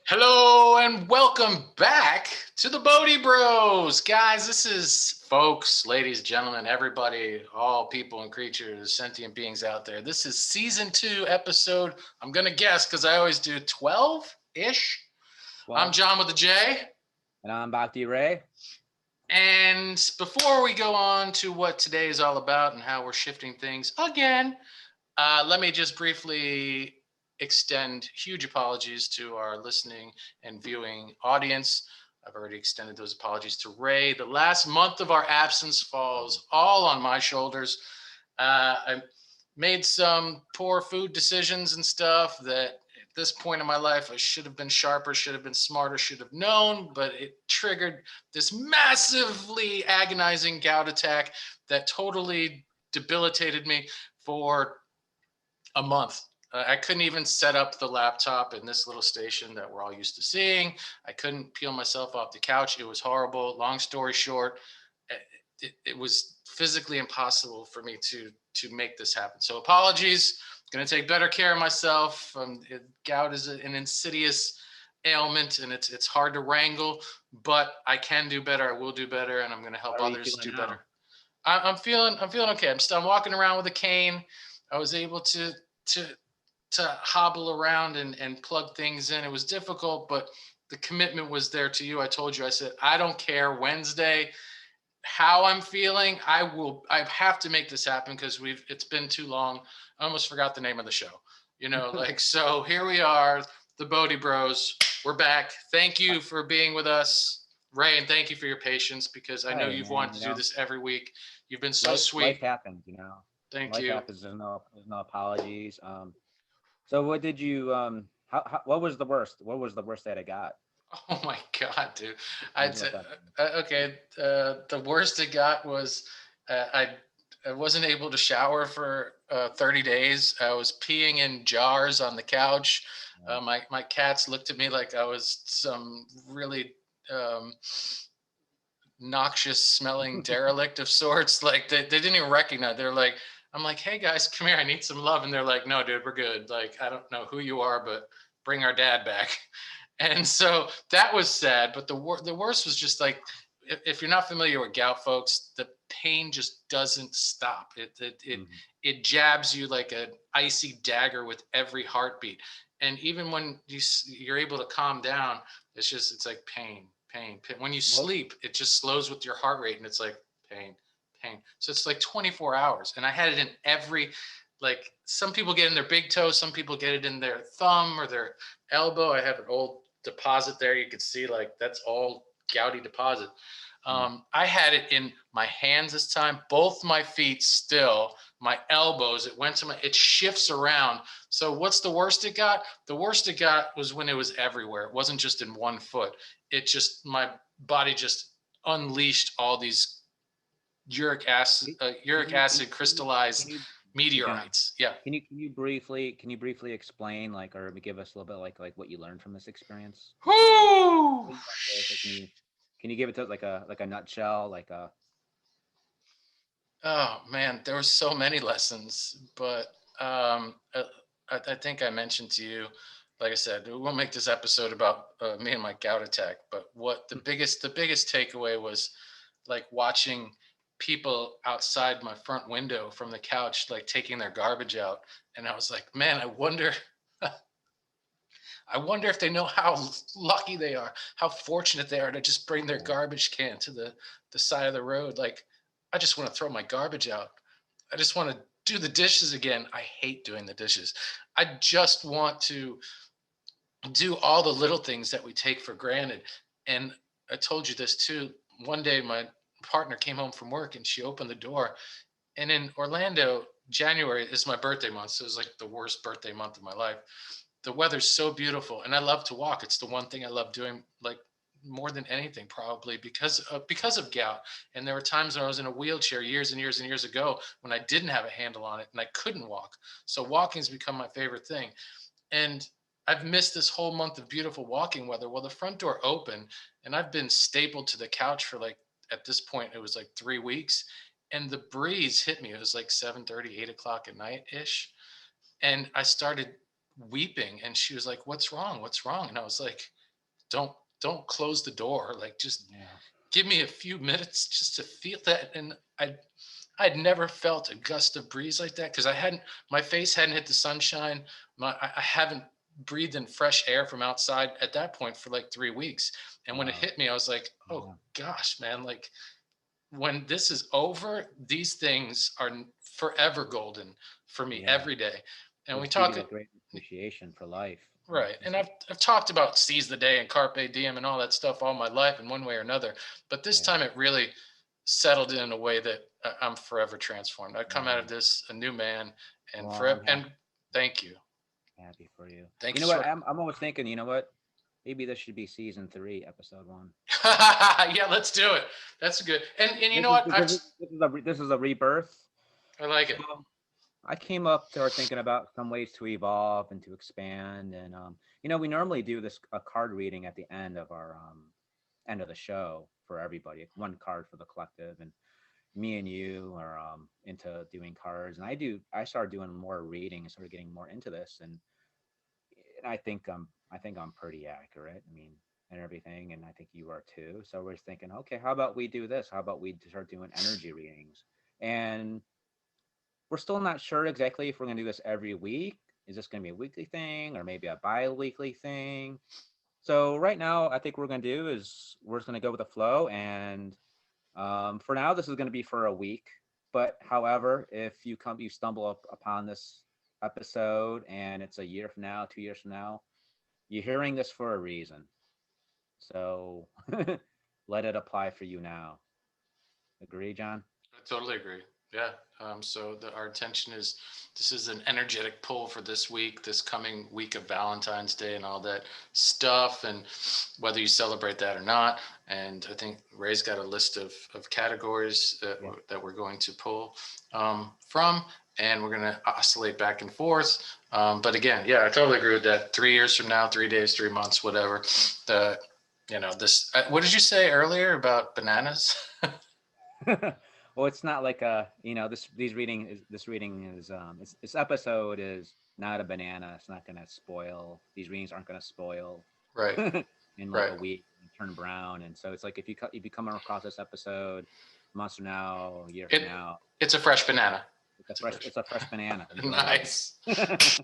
Hello and welcome back to the Bodhi Bros. Guys, this is folks, ladies, gentlemen, everybody, all people and creatures, sentient beings out there. This is season 2, episode, I'm going to guess because I always do 12-ish. I'm Well, John with a J. and I'm Bhakti Ray. And before we go on to what today is all about and how we're shifting things again, let me just briefly extend huge apologies to our listening and viewing audience. I've already extended those apologies to Ray. The last month of our absence falls all on my shoulders. I made some poor food decisions and stuff that at this point in my life I should have been sharper, should have been smarter, should have known, but it triggered this massively agonizing gout attack that totally debilitated me for a month. I couldn't even set up the laptop in this little station that we're all used to seeing. I couldn't peel myself off the couch. It was horrible. Long story short, it was physically impossible for me to make this happen. So apologies. Going to take better care of myself. Gout is an insidious ailment, and it's hard to wrangle. But I can do better. I will do better, and I'm going to help How are you others feeling do now? better. I'm feeling okay. I'm walking around with a cane. I was able to to hobble around and plug things in. It was difficult, but the commitment was there to you. I told you, I said, I don't care Wednesday how I'm feeling. I have to make this happen because it's been too long. I almost forgot the name of the show. So here we are, the Bodhi Bros. We're back. Thank you for being with us, Ray, and thank you for your patience because I know Hey, you've man, wanted to do this every week. You've been so life sweet. happens. Thank Life you. happens. There's no apologies. So what did you what was the worst? What was the worst that I got? Oh my God, dude. Tell I'd me say, about that. okay. The worst it got was uh, I I wasn't able to shower for 30 days. I was peeing in jars on the couch. Yeah. My cats looked at me like I was some really um, noxious smelling derelict of sorts. Like they didn't even recognize. They're like, I'm like, hey guys, come here. I need some love. And they're like, no, dude, we're good. Like, I don't know who you are, but bring our dad back. And so that was sad. But the worst was just like, if you're not familiar with gout, folks, the pain just doesn't stop. Mhm. It jabs you like an icy dagger with every heartbeat. And even when you're able to calm down, it's like pain. When you Well, sleep, it just slows with your heart rate, and it's like pain. So it's like 24 hours, and I had it in every. Like some people get in their big toe, some people get it in their thumb or their elbow. I have an old deposit there. You can see like that's all gouty deposit. mm. I had it in my hands this time, both my feet still, my elbows. It went to it shifts around. So what's the worst it got? The worst it got was when it was everywhere. It wasn't just in one foot. My body just unleashed all these uric acid Can crystallized you okay? meteorites. Yeah. Can you briefly explain or give us a little bit like what you learned from this experience? Whoo! What you dealt with? Can you give it to like a nutshell? Oh man, there were so many lessons, but I think I mentioned to you, like I said, we won't make this episode about me and my gout attack. But what the biggest takeaway was, like watching people outside my front window from the couch, like taking their garbage out, and I was like, man, I wonder if they know how lucky they are, how fortunate they are to just bring their Yeah. garbage can to the side of the road. Like, I just want to throw my garbage out. I just want to do the dishes again. I hate doing the dishes. I just want to do all the little things that we take for granted. And I told you this too. One day, my partner came home from work and she opened the door. And in Orlando, January is my birthday month. So it was like the worst birthday month of my life. The weather's so beautiful, and I love to walk. It's the one thing I love doing, like more than anything, probably because of gout. And there were times when I was in a wheelchair years and years and years ago when I didn't have a handle on it and I couldn't walk. So walking's become my favorite thing. And I've missed this whole month of beautiful walking weather. Well, the front door opened, and I've been stapled to the couch for like at this point it was like 3 weeks, and the breeze hit me. It was like 7:30, 8 o'clock at night ish, and I started weeping, and she was like, what's wrong, and I was like, don't don't close the door. Like, just Yeah. give me a few minutes just to feel that. And I'd never felt a gust of breeze like that, because my face hadn't hit the sunshine. I haven't breathed in fresh air from outside at that point for like 3 weeks. And when it Wow. hit me, I was like, oh Yeah. gosh, man, like, when this is over, these things are forever golden for me Yeah. every day. And It'll we just give you talk, that great appreciation for life. right. And I've talked about seize the day and carpe diem and all that stuff all my life in one way or another. But this Yeah. time it really settled in a way that I'm forever transformed. I come out Yeah. of this a new man, and Well, forever. I'm And thank you. happy for you. Thank You you know what? so. I'm always thinking, you know what? Maybe this should be season 3, episode 1. Yeah, let's do it. That's good. And you This know is what? because this is a rebirth. I like So it. I came up to our thinking about some ways to evolve and to expand, and we normally do this a card reading at the end of our end of the show for everybody, one card for the collective, and me and you are into doing cards, and I started doing more reading and started getting more into this, and I think I'm pretty accurate. I mean, and everything, and I think you are too. So we're thinking, okay, how about we do this? How about we start doing energy readings? And we're still not sure exactly if we're going to do this every week. Is this going to be a weekly thing or maybe a bi-weekly thing? So right now, I think we're going to do is we're just going to go with the flow. And for now, this is going to be for a week. But however, if you stumble upon this episode and it's a year from now, 2 years from now, you're hearing this for a reason. So let it apply for you now. Agree, John? I totally agree. Yeah. Our intention is, this is an energetic pull for this week, this coming week of Valentine's Day and all that stuff, and whether you celebrate that or not. And I think Ray's got a list of categories Yeah. that we're going to pull from, and we're going to oscillate back and forth. But again, yeah, I totally agree with that. 3 years from now, 3 days, 3 months, whatever. The this. What did you say earlier about bananas? Well, it's not like this reading is this episode is not a banana. It's not gonna spoil. These readings aren't gonna spoil Right. in like Right. a week and turn brown. And so it's like if you come across this episode months from now, a year from It now, it's a fresh banana. It's a fresh. it's a fresh banana. Enjoy it. Nice.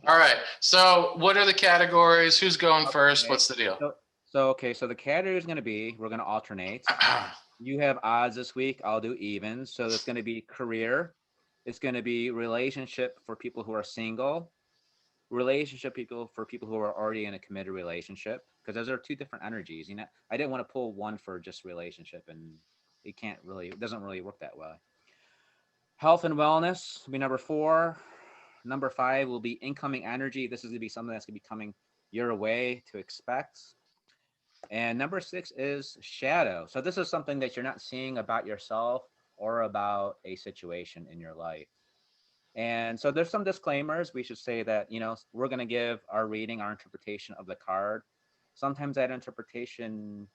All right. So, what are the categories? Who's going first? Okay. What's the deal? So the category is gonna be we're gonna alternate. You have odds this week. I'll do evens. So there's going to be career. It's going to be relationship for people who are single. Relationship people for people who are already in a committed relationship. Because those are two different energies. I didn't want to pull one for just relationship, and it doesn't really work that way. Health and wellness will be number 4. Number 5 will be incoming energy. This is going to be something that's going to be coming your way to expect. And number 6 is shadow. So this is something that you're not seeing about yourself or about a situation in your life. And so there's some disclaimers. We should say that, we're going to give our reading, our interpretation of the card. Sometimes that interpretation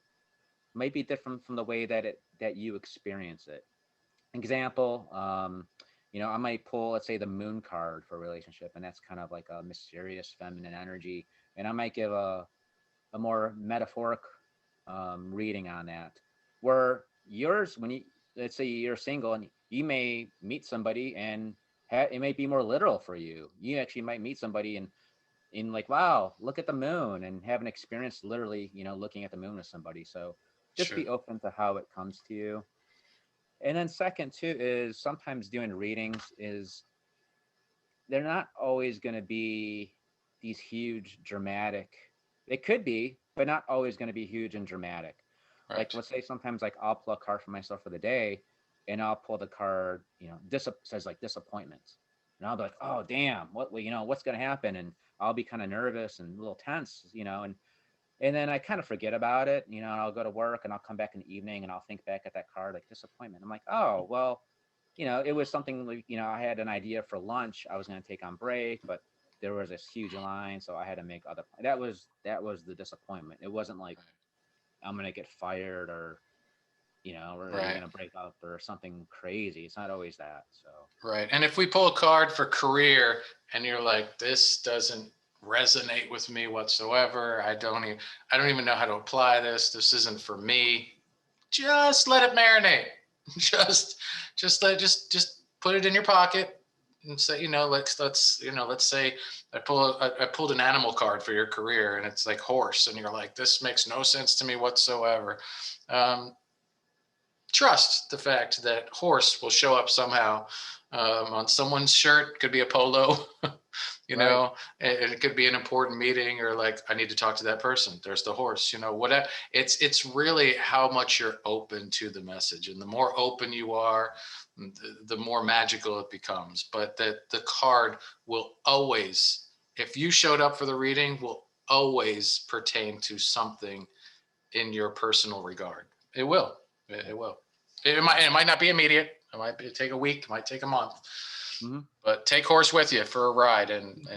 might be different from the way that you experience it. Example, I might pull, let's say, the moon card for a relationship, and that's kind of like a mysterious feminine energy. And I might give a more metaphoric reading on that. Where yours, when you let's say you're single and you may meet somebody and it might be more literal for you. You actually might meet somebody and in like, wow, look at the moon, and have an experience literally, looking at the moon with somebody. So just Sure. be open to how it comes to you. And then second too is sometimes doing readings is they're not always going to be these huge dramatic. They could be, but not always going to be huge and dramatic. Like Right. let's say sometimes like I'll pull a card for myself for the day, and I'll pull the card, says like disappointment, and I'll be like, oh damn, what's going to happen, and I'll be kind of nervous and a little tense, and then I kind of forget about it, I'll go to work and I'll come back in the evening and I'll think back at that card like disappointment. I'm like, oh well, it was something like, I had an idea for lunch I was going to take on break, but there was this huge line, so I had to make other. That was the disappointment. It wasn't like I'm going to get fired or or we're Right. going to break up or something crazy. It's not always that. So Right. And if we pull a card for career and you're like, this doesn't resonate with me whatsoever. I don't even know how to apply this. This isn't for me. Just let it marinate. just just put it in your pocket and say, let's say I pulled an animal card for your career and it's like horse, and you're like, this makes no sense to me whatsoever. Um, Trust the fact that horse will show up somehow on someone's shirt. Could be a polo. Right. It could be an important meeting, or like, I need to talk to that person. There's the horse. Whatever. It's really how much you're open to the message, and the more open you are, the more magical it becomes. But that the card will always, if you showed up for the reading, will always pertain to something in your personal regard. It will. It will. It might not be immediate. It might take a week. It might take a month. Mm-hmm. But take horse with you for a ride, and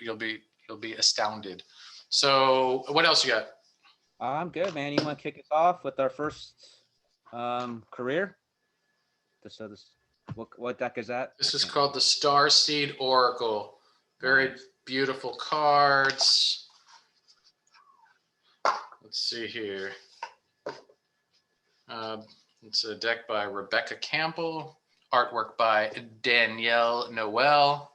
you'll be astounded. So what else you got? I'm good, man. You want to kick us off with our first career? This what deck is that? This is called the Star Seed Oracle. Very Nice. beautiful cards. Let's see here. It's a deck by Rebecca Campbell, artwork by Danielle Noel.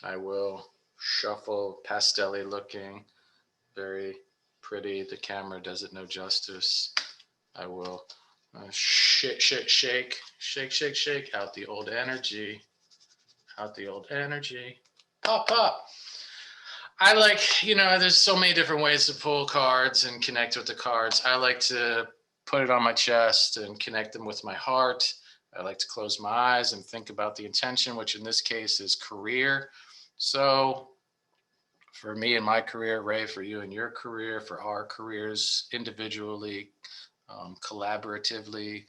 I will shuffle, pastel-y looking, very pretty. The camera does it no justice. I will shake, shake, shake, shake, shake, shake out the old energy, out the old energy. Pop, pop. I like, there's so many different ways to pull cards and connect with the cards. I like to put it on my chest and connect them with my heart. I like to close my eyes and think about the intention, which in this case is career. So for me and my career, Ray, for you and your career, for our careers individually, collaboratively,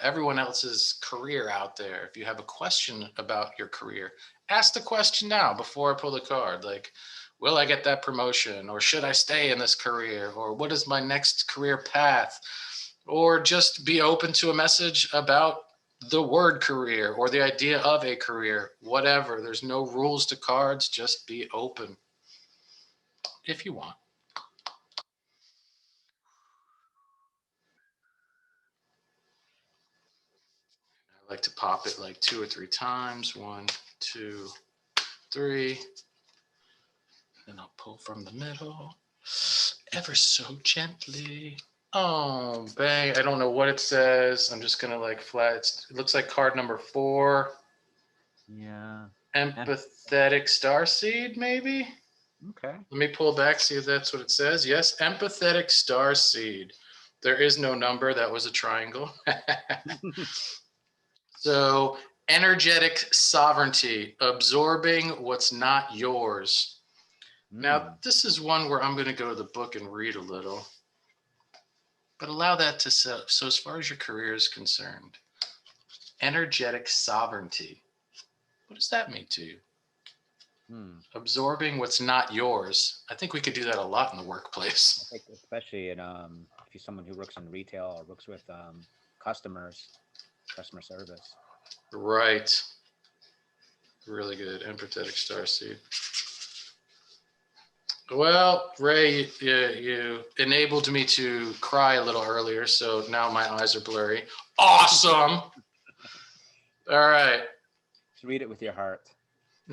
everyone else's career out there. If you have a question about your career, ask the question now before I pull the card. Like, will I get that promotion? Or should I stay in this career? Or what is my next career path? Or just be open to a message about the word career or the idea of a career, whatever. There's no rules to cards. Just be open if you want. I like to pop it like 2 or 3 times. 1, 2, 3. Then I'll pull from the middle ever so gently. Oh, bang. I don't know what it says. I'm just going to like it looks like card number 4. Yeah. Empathetic starseed, maybe? Okay. Let me pull back, see if that's what it says. Yes, empathetic starseed. There is no number. That was a triangle. So, energetic sovereignty, absorbing what's not yours. Now, this is one where I'm going to go to the book and read a little, but allow that to set. So, as far as your career is concerned, energetic sovereignty, what does that mean to you? Absorbing what's not yours. I think we could do that a lot in the workplace. I think especially in if you're someone who works in retail or works with customers, customer service. Right. Really good. Empathetic starseed. Well, Ray, you enabled me to cry a little earlier, so now my eyes are blurry. Awesome. All right. Just read it with your heart.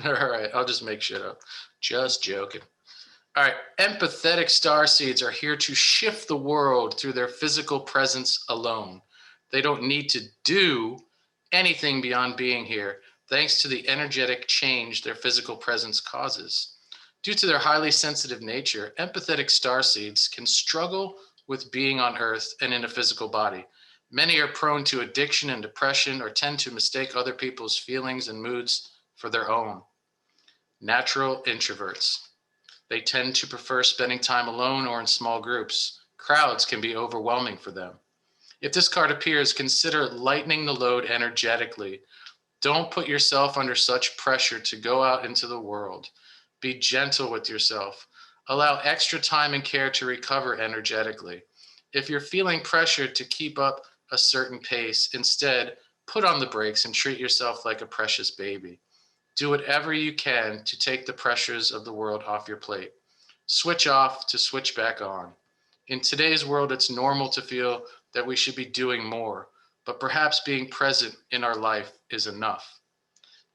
All right. I'll just make shit up. Just joking. All right. Empathetic starseeds are here to shift the world through their physical presence alone. They don't need to do anything beyond being here, thanks to the energetic change their physical presence causes. Due to their highly sensitive nature, empathetic starseeds can struggle with being on Earth and in a physical body. Many are prone to addiction and depression, or tend to mistake other people's feelings and moods for their own. Natural introverts. They tend to prefer spending time alone or in small groups. Crowds can be overwhelming for them. If this card appears, consider lightening the load energetically. Don't put yourself under such pressure to go out into the world. Be gentle with yourself. Allow extra time and care to recover energetically. If you're feeling pressured to keep up a certain pace, instead, put on the brakes and treat yourself like a precious baby. Do whatever you can to take the pressures of the world off your plate. Switch off to switch back on. In today's world, it's normal to feel that we should be doing more, but perhaps being present in our life is enough.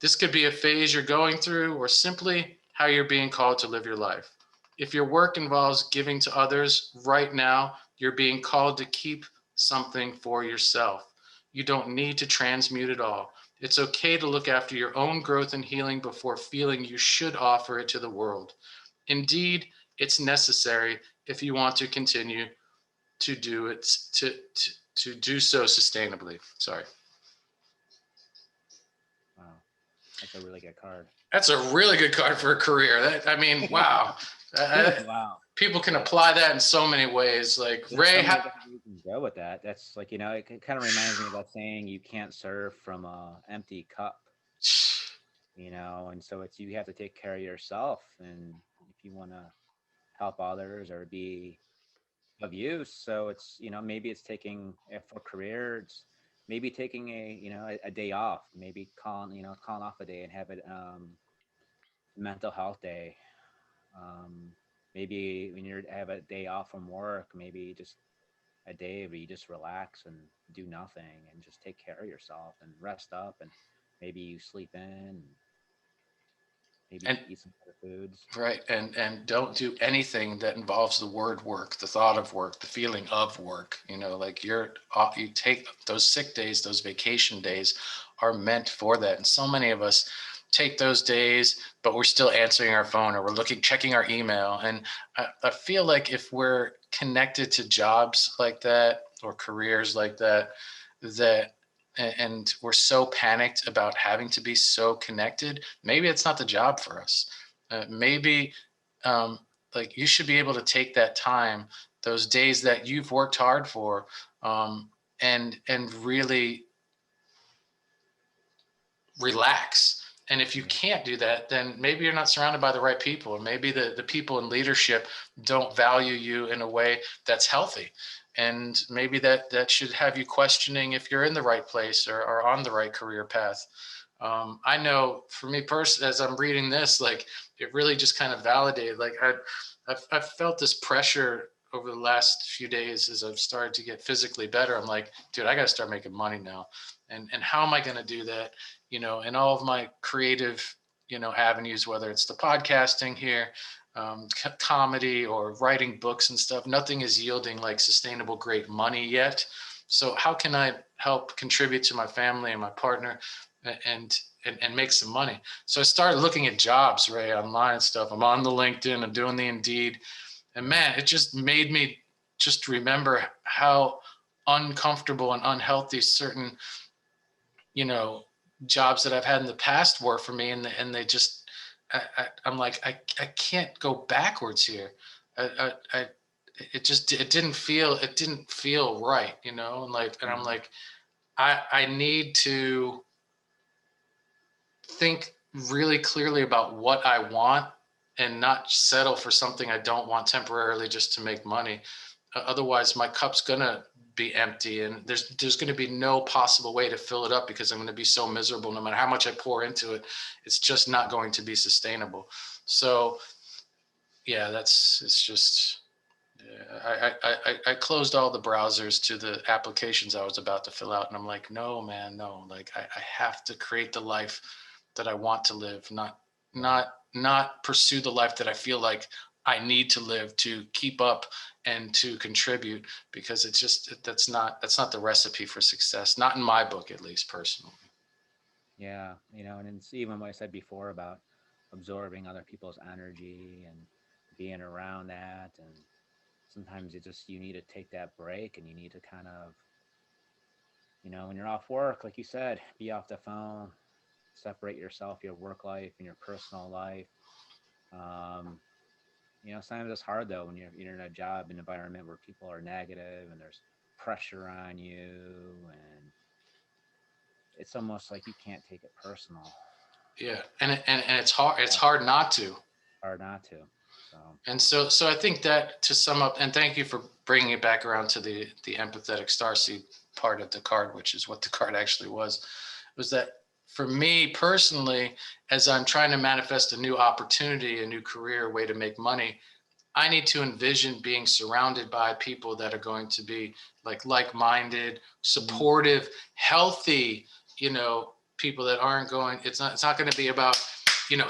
This could be a phase you're going through or simply how you're being called to live your life. If your work involves giving to others, right now, you're being called to keep something for yourself. You don't need to transmute it all. It's okay to look after your own growth and healing before feeling you should offer it to the world. Indeed, it's necessary if you want to continue to do it to do so sustainably. Sorry. Wow, that's a really good card. That's a really good card for a career. I mean, wow. Wow. People can Yeah. apply that in so many ways. Like There's Ray, so many different ways you can go with that. That's like, it kind of reminds me of that saying, you can't serve from a empty cup, and so it's, you have to take care of yourself. And if you want to help others or be of use, so it's, maybe it's taking, if for career, it's maybe taking a day off, maybe calling off a day and have it mental health day. um Maybe when you have a day off from work, maybe just a day where you just relax and do nothing and just take care of yourself and rest up, and maybe you sleep in, and maybe and eat some better foods. right, and don't do anything that involves the word work, the thought of work, the feeling of work. Like you take those sick days, those vacation days are meant for that. And so many of us take those days, but we're still answering our phone or we're checking our email. And I feel like if we're connected to jobs like that or careers like that, that and we're so panicked about having to be so connected, maybe it's not the job for us. Maybe like you should be able to take that time, those days that you've worked hard for, um, and really relax. And if you Yeah. can't do that, then maybe you're not surrounded by the right people, or maybe the people in leadership don't value you in a way that's healthy. And maybe that should have you questioning if you're in the right place or on the right career path. I know for me personally, as I'm reading this, like it really just kind of validated. Like I've felt this pressure over the last few days as I've started to get physically better. I'm like, dude, I got to start making money now, and how am I going to do that? In all of my creative, avenues, whether it's the podcasting here, comedy, or writing books and stuff, nothing is yielding like sustainable, great money yet. So how can I help contribute to my family and my partner and make some money? So I started looking at jobs, Ray, online and stuff. I'm on the LinkedIn, I'm doing the Indeed, and Yeah. man, it just made me just remember how uncomfortable and unhealthy certain, you know, jobs that I've had in the past were for me. And they just, I'm like, I can't go backwards here. It didn't feel right, and I'm Mhm. like, I need to think really clearly about what I want and not settle for something I don't want temporarily just to make money. Otherwise, my cup's gonna be empty, and there's gonna be no possible way to fill it up because I'm gonna be so miserable. No matter how much I pour into it, it's just not going to be sustainable. So yeah, it's just. Yeah, I closed all the browsers to the applications I was about to fill out, and I'm like, no, man, no. Like I have to create the life that I want to live, not Right. not pursue the life that I feel like I need to live to keep up and to contribute, because it's just that's not the recipe for success, not in my book, at least personally. Yeah. And it's even what I said before about absorbing other people's energy and being around that. And sometimes you need to take that break, and you need to kind of, when you're off work, like you said, be off the phone, separate yourself, your work life and your personal life. Um, Sometimes it's hard though when you're in a job environment where people are negative and there's pressure on you, and it's almost like you can't take it personal. Yeah, and it's hard. It's hard not to. Hard not to. So And so I think that, to sum up, and thank you for bringing it back around to the empathetic starseed part of the card, which is what the card actually was that for me personally, as I'm trying to manifest a new opportunity, a new career, a way to make money, I need to envision being surrounded by people that are going to be like-minded, Mhm. supportive, healthy, people that aren't going, it's not going to be about,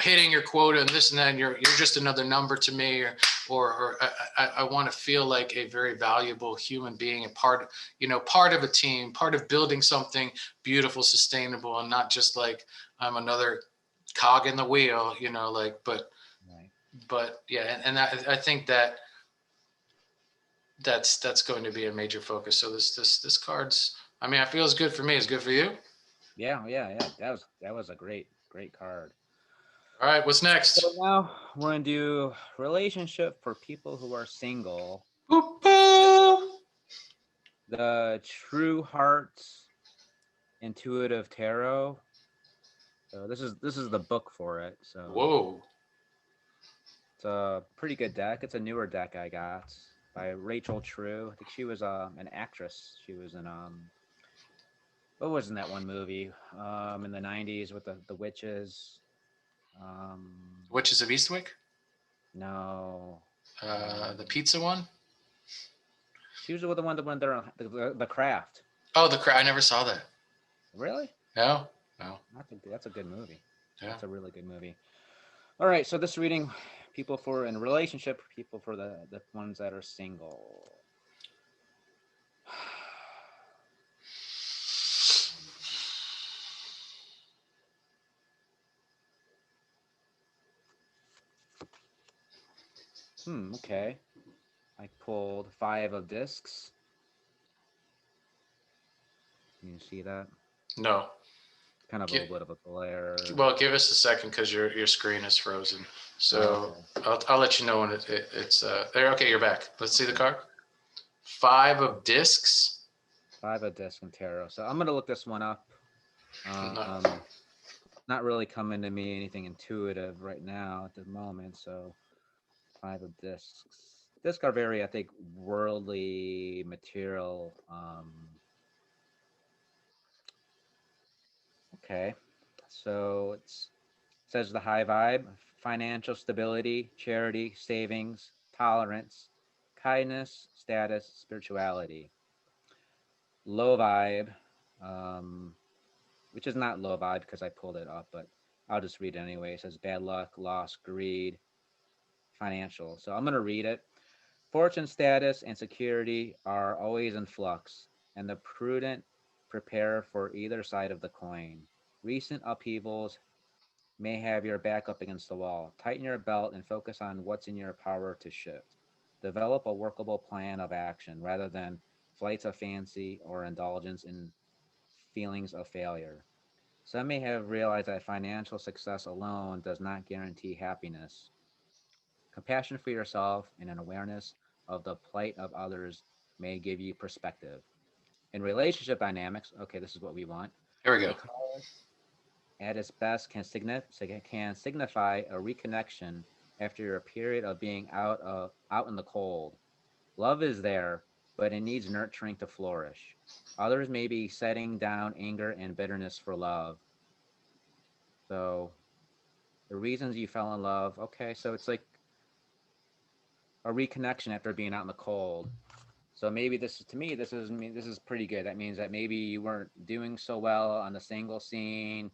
hitting your quota and this and that, and you're just another number to me, or I want to feel like a very valuable human being and part of a team, part of building something beautiful, sustainable, and not just like I'm another cog in the wheel, Right. but yeah, and I think that's going to be a major focus. So this card's, I mean, I feel it's good for me. It's good for you. Yeah, yeah, yeah. That was a great card. All right, what's So next? now we're gonna do relationship for people who are single. Boop, boop. The True Hearts Intuitive Tarot. So this is the book for it. So Whoa. it's a pretty good deck. It's a newer deck I got by Rachel True. I think she was an actress. She was in what was in that one movie in the 90s with the witches. Um Witches of Eastwick. no. The Um pizza one. she was with the one there the Craft. Oh, I never saw that. Really? No, no. That's a good movie. Yeah. That's a really good movie. All right, so this reading, people for in relationship, people for the ones that are single. Okay. I pulled 5 of discs. Can you see that? No. Kind of a Give, little bit of a glare. well, give us a second because your screen is frozen. Oh, So okay. I'll let you know when it's there. Okay, you're back. Let's see the Okay. card. Five of discs. 5 of disc and tarot. So I'm gonna look this one up. No. Not really coming to me anything intuitive right now at the moment. So 5 of discs. Discs are very, I think, worldly material. Okay. So it says the high vibe, financial stability, charity, savings, tolerance, kindness, status, spirituality. Low vibe, um, which is not low vibe because I pulled it up, but I'll just read it anyway. It says bad luck, loss, greed, financial. So I'm going to read it. Fortune, status, and security are always in flux, and the prudent prepare for either side of the coin. Recent upheavals may have your back up against the wall. Tighten your belt and focus on what's in your power to shift. Develop a workable plan of action rather than flights of fancy or indulgence in feelings of failure. Some may have realized that financial success alone does not guarantee happiness. Compassion for yourself and an awareness of the plight of others may give you perspective. In relationship dynamics, okay, this is what we want. Here we The go. card at its best can signify a reconnection after a period of being out in the cold. Love is there, but it needs nurturing to flourish. Others may be setting down anger and bitterness for love. So the reasons you fell in love, okay, so it's like a reconnection after being out in the cold. So maybe this is to me, this is pretty good. That means that maybe you weren't doing so well on the single scene.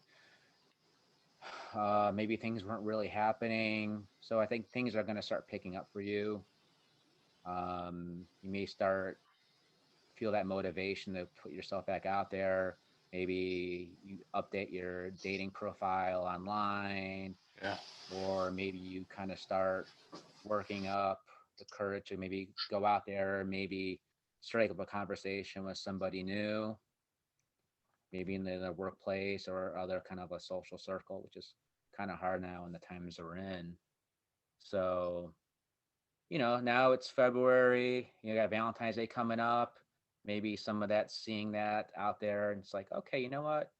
Maybe things weren't really happening. So I think things are going to start picking up for you. You may start feel that motivation to put yourself back out there. Maybe you update your dating profile online, Yeah. or maybe you kind of start working up the courage to maybe go out there, maybe strike up a conversation with somebody new, maybe in the workplace or other kind of a social circle, which is kind of hard now in the times we're in. So, now it's February, you got Valentine's Day coming up. Maybe some of that, seeing that out there, and it's like, okay, you know what?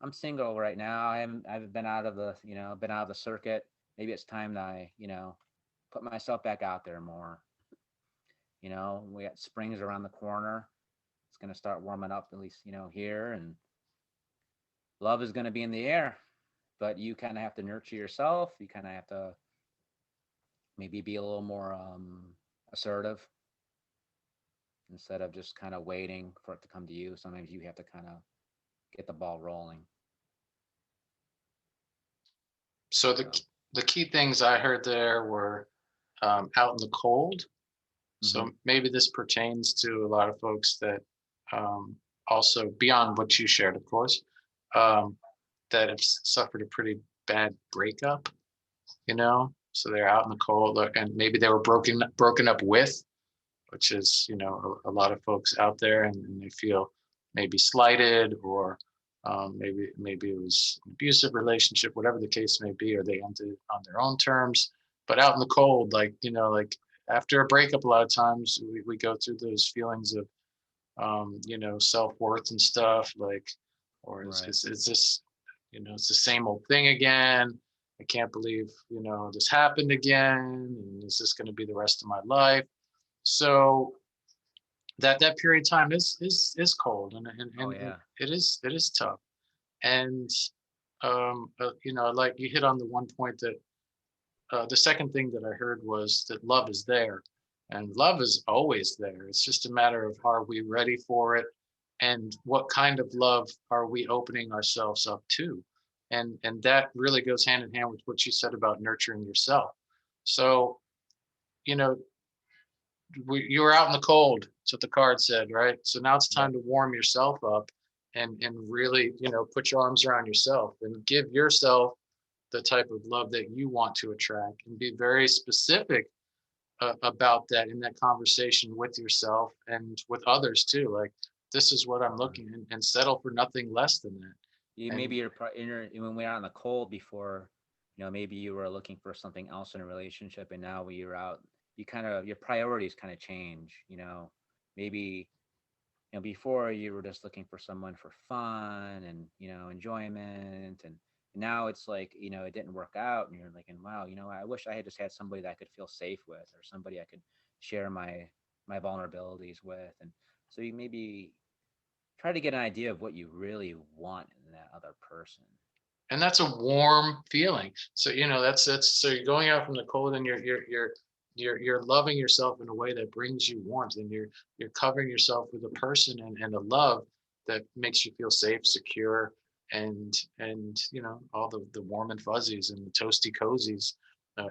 I'm single right now. I've been out of the circuit. Maybe it's time that I put myself back out there more. We got springs around the corner. It's gonna start warming up, at least here, and love is going to be in the air, but you kind of have to nurture yourself. You kind of have to maybe be a little more assertive instead of just kind of waiting for it to come to you. Sometimes you have to kind of get the ball rolling. So So, the key things I heard there were out in the cold. hmm So maybe this pertains to a lot of folks that also beyond what you shared, of course, um, that have suffered a pretty bad breakup, you know. So they're out in the cold, and maybe they were broken up with, which is, you know, a lot of folks out there, and they feel maybe slighted, or maybe it was an abusive relationship, whatever the case may be, or they ended on their own terms. But out in the cold, like, you know, like after a breakup, a lot of times we go through those feelings of you know, self-worth and stuff, like, or right. is this, you know, it's the same old thing again. I can't believe, you know, this happened again, and is this going to be the rest of my life? So that period of time is cold, Oh and yeah. it is tough. And you know, like you hit on the one point that the second thing that I heard was that love is there, and love is always there. It's just a matter of, are we ready for it, and what kind of love are we opening ourselves up to? And that really goes hand in hand with what you said about nurturing yourself. So, you know, you were out in the cold. That's what the card said, right? So now it's Yep. time to warm yourself up, and really, you know, put your arms around yourself and give yourself the type of love that you want to attract, and be very specific about that in that conversation with yourself and with others too. Like, this is what I'm Right. looking, and settle for nothing less than that. You maybe And you're when we were out in the cold before, maybe you were looking for something else in a relationship, and now when you're out, you kind of your priorities kind of change. Maybe before you were just looking for someone for fun and enjoyment, and now it's like it didn't work out, and you're thinking, wow, I wish I had just had somebody that I could feel safe with, or somebody I could share my vulnerabilities with, and so you maybe try to get an idea of what you really want in that other person. that's a warm feeling. So, you know, that's so you're going out from the cold, and you're loving yourself in a way that brings you warmth, and you're covering yourself with a person, and a love that makes you feel safe, secure, and you know, all the warm and fuzzies and the toasty cozies,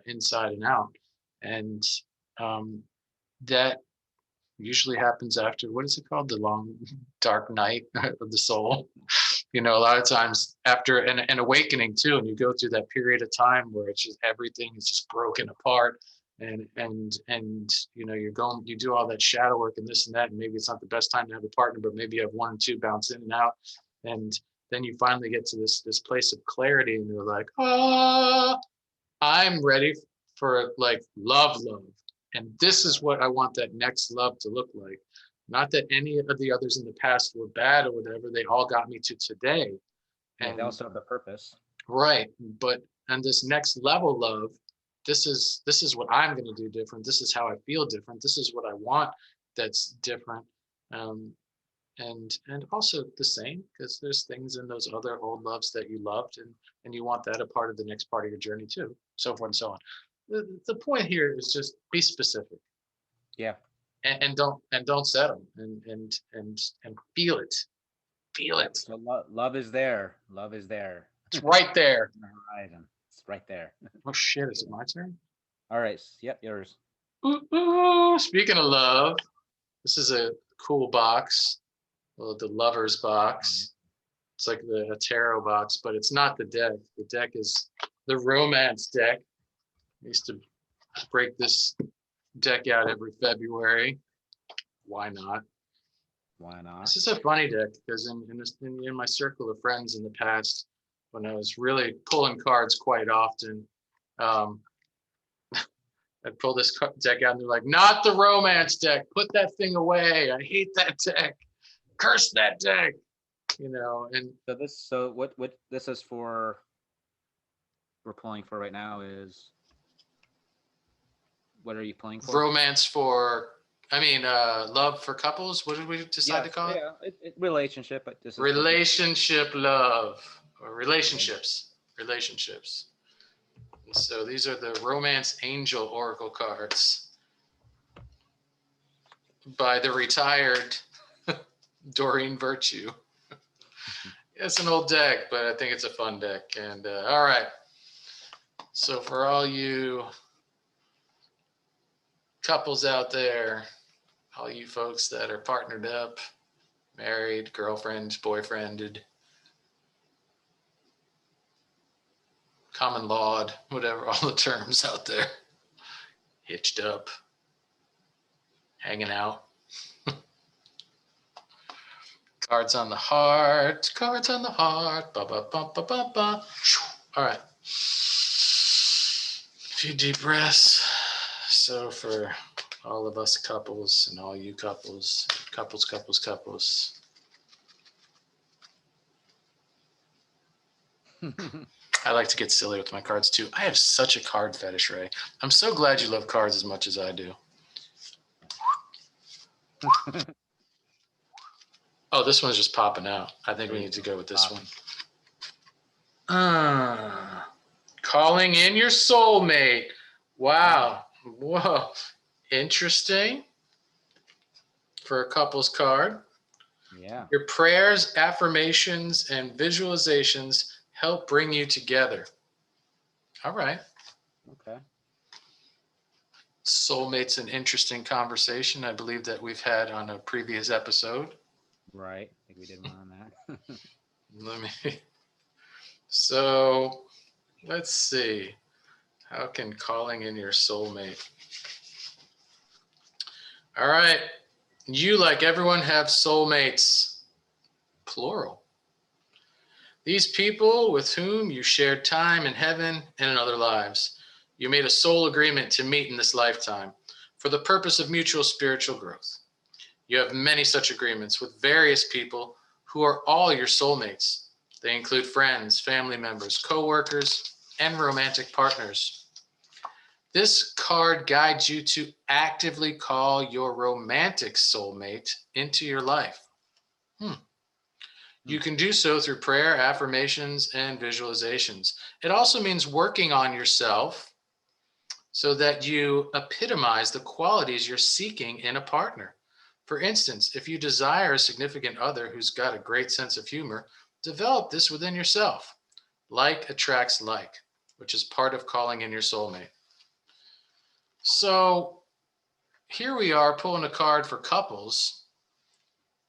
inside and out. And um, that usually happens after, what is it called, the long dark night of the soul. You know, a lot of times after an awakening too, and you go through that period of time where it's just everything is just broken apart, and you know, you do all that shadow work and this and that, and maybe it's not the best time to have a partner, but maybe you have one or two bounce in and out, and then you finally get to this place of clarity, and you're like, oh, I'm ready for, like, love. And this is Right. what I want that next love to look like. Not that any of the others in the past were bad or whatever. They all got me to today. Yeah, they And also have the purpose. right. But on this next level love, this is what I'm gonna do different. This is how I feel different. This is what I want that's different. Um, and also the same, because there's things in those other old loves that you loved, and you want that a part of the next part of your journey too, so forth and so on. The point here is just be specific, Yeah. and don't settle, and feel it. So love is there. Love is there. It's right there. On the horizon. It's right there. Oh shit, is it my turn? All right. Yep. Yours. Ooh, ooh. Speaking of love, this is a cool box. Well, the lovers Oh, yeah. box. It's like a tarot box, but it's not the deck. The deck is the romance deck. I used to break this deck out every February. Why not? Why not? This is a funny deck because in my circle of friends in the past, when I was really pulling cards quite often, um, I'd pull this deck out, and they're like, "Not the romance deck. Put that thing away. I hate that deck. Curse that deck." You know, and So what this is for, we're pulling for right now is, what are you pulling for? romance for, I mean, love for couples. What did we decide to Yes. call it? Yeah. Relationship, but this is for people. Relationship love. or relationships. Relationships. And so these are the Romance Angel Oracle cards by the retired Doreen Virtue. It's an old deck, but I think it's a fun deck. And all right. So for all you couples out there, all you folks that are partnered up, married, girlfriend, boyfriended, common lawed, whatever, all the terms out there, hitched up, hanging out. Cards on the heart, cards on the heart. Ba ba ba ba ba ba. All right. A few deep breaths. So for all of us couples and all you couples, couples. I like to get silly with my cards too. I have such a card fetish, Ray. I'm so glad you love cards as much as I do. Oh, this one's just popping out. I think we need to go with this one. Calling in your soulmate. Wow. Whoa. Interesting. For a couple's card. Yeah. Your prayers, affirmations, and visualizations help bring you together. All right. Okay. Soulmate's an interesting conversation. I believe that we've had on a previous episode. Right. I think we did one on that. So let's see. How can calling in your soulmate? All right. You, like everyone, have soulmates, plural. These people with whom you shared time in heaven and in other lives. You made a soul agreement to meet in this lifetime for the purpose of mutual spiritual growth. You have many such agreements with various people who are all your soulmates. They include friends, family members, co-workers, and romantic partners. This card guides you to actively call your romantic soulmate into your life. You can do so through prayer, affirmations, and visualizations. It also means working on yourself so that you epitomize the qualities you're seeking in a partner. For instance, if you desire a significant other who's got a great sense of humor, develop this within yourself. Like attracts like, which is part of calling in your soulmate. So here we are pulling a card for couples.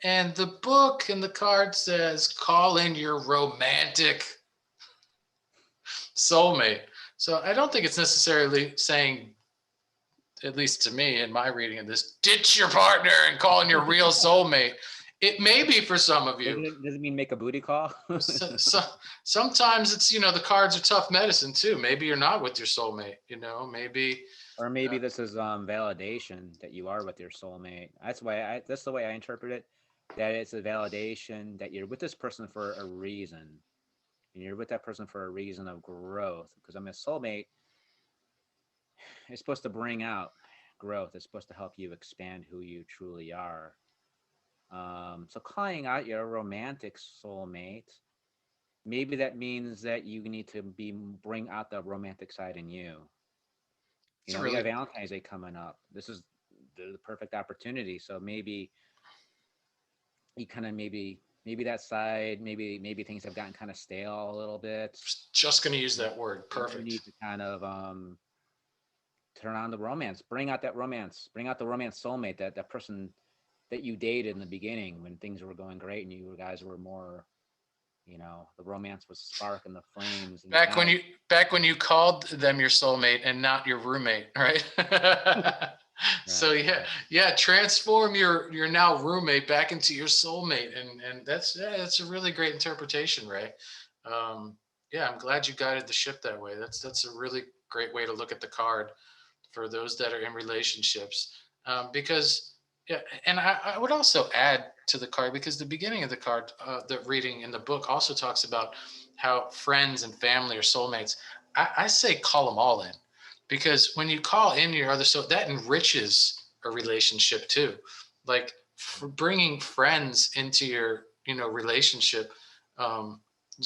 And the book and the card says, call in your romantic soulmate. So I don't think it's necessarily saying, at least to me in my reading of this, ditch your partner and call in your real soulmate. It may be for some of you. Does it mean make a booty call? Sometimes it's, the cards are tough medicine too. Maybe you're not with your soulmate, maybe. Or maybe this is validation that you are with your soulmate. That's the way I interpret it. That it's a validation that you're with this person for a reason. And you're with that person for a reason of growth. Because I'm a soulmate. It's supposed to bring out growth. It's supposed to help you expand who you truly are. So calling out your romantic soulmate, maybe that means that you need to bring out the romantic side in you. We got Valentine's Day coming up. This is the perfect opportunity. So maybe you kind of maybe that side, maybe things have gotten kind of stale a little bit. Just going to use that word. Perfect. You need to kind of turn on the romance, bring out that romance, bring out the romance soulmate, that person that you dated in the beginning when things were going great and you guys were more, the romance was sparking the flames. Back when you called them your soulmate and not your roommate, right? So transform your now roommate back into your soulmate, and that's a really great interpretation, Ray. I'm glad you guided the ship that way. That's a really great way to look at the card for those that are in relationships, because and I would also add to the card, because the beginning of the card, the reading in the book also talks about how friends and family are soulmates. I say call them all in, because when you call in your other soul, that enriches a relationship too. Like bringing friends into your relationship,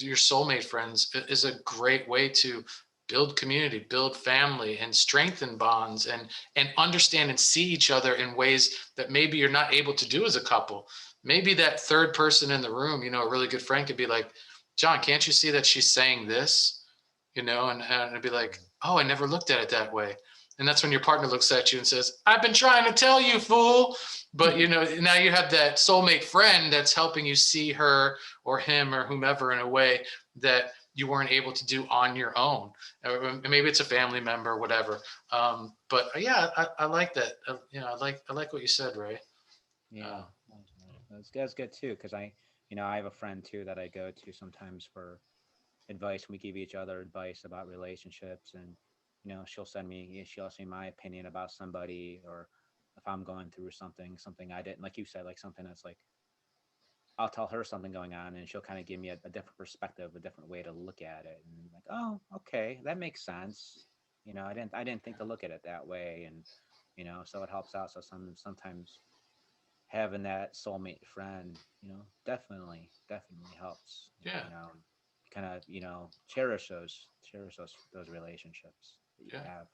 your soulmate friends is a great way to build community, build family, and strengthen bonds, and understand and see each other in ways that maybe you're not able to do as a couple. Maybe that third person in the room, a really good friend could be like, John, can't you see that she's saying this? And it'd be like, oh, I never looked at it that way. And that's when your partner looks at you and says, I've been trying to tell you, fool. But now you have that soulmate friend that's helping you see her or him or whomever in a way that you weren't able to do on your own. Or maybe it's a family member or whatever. But yeah, I like that. I like what you said, Ray. Yeah, that's good too. Because I have a friend too that I go to sometimes for advice. We give each other advice about relationships, and she'll ask me my opinion about somebody, or if I'm going through something I didn't, like you said, like something that's like, I'll tell her something going on, and she'll kind of give me a different perspective, a different way to look at it, and like, oh, okay, that makes sense. I didn't think to look at it that way, and so it helps out. So sometimes having that soulmate friend, definitely helps. Yeah. Kind of cherish those relationships that you Yeah. have.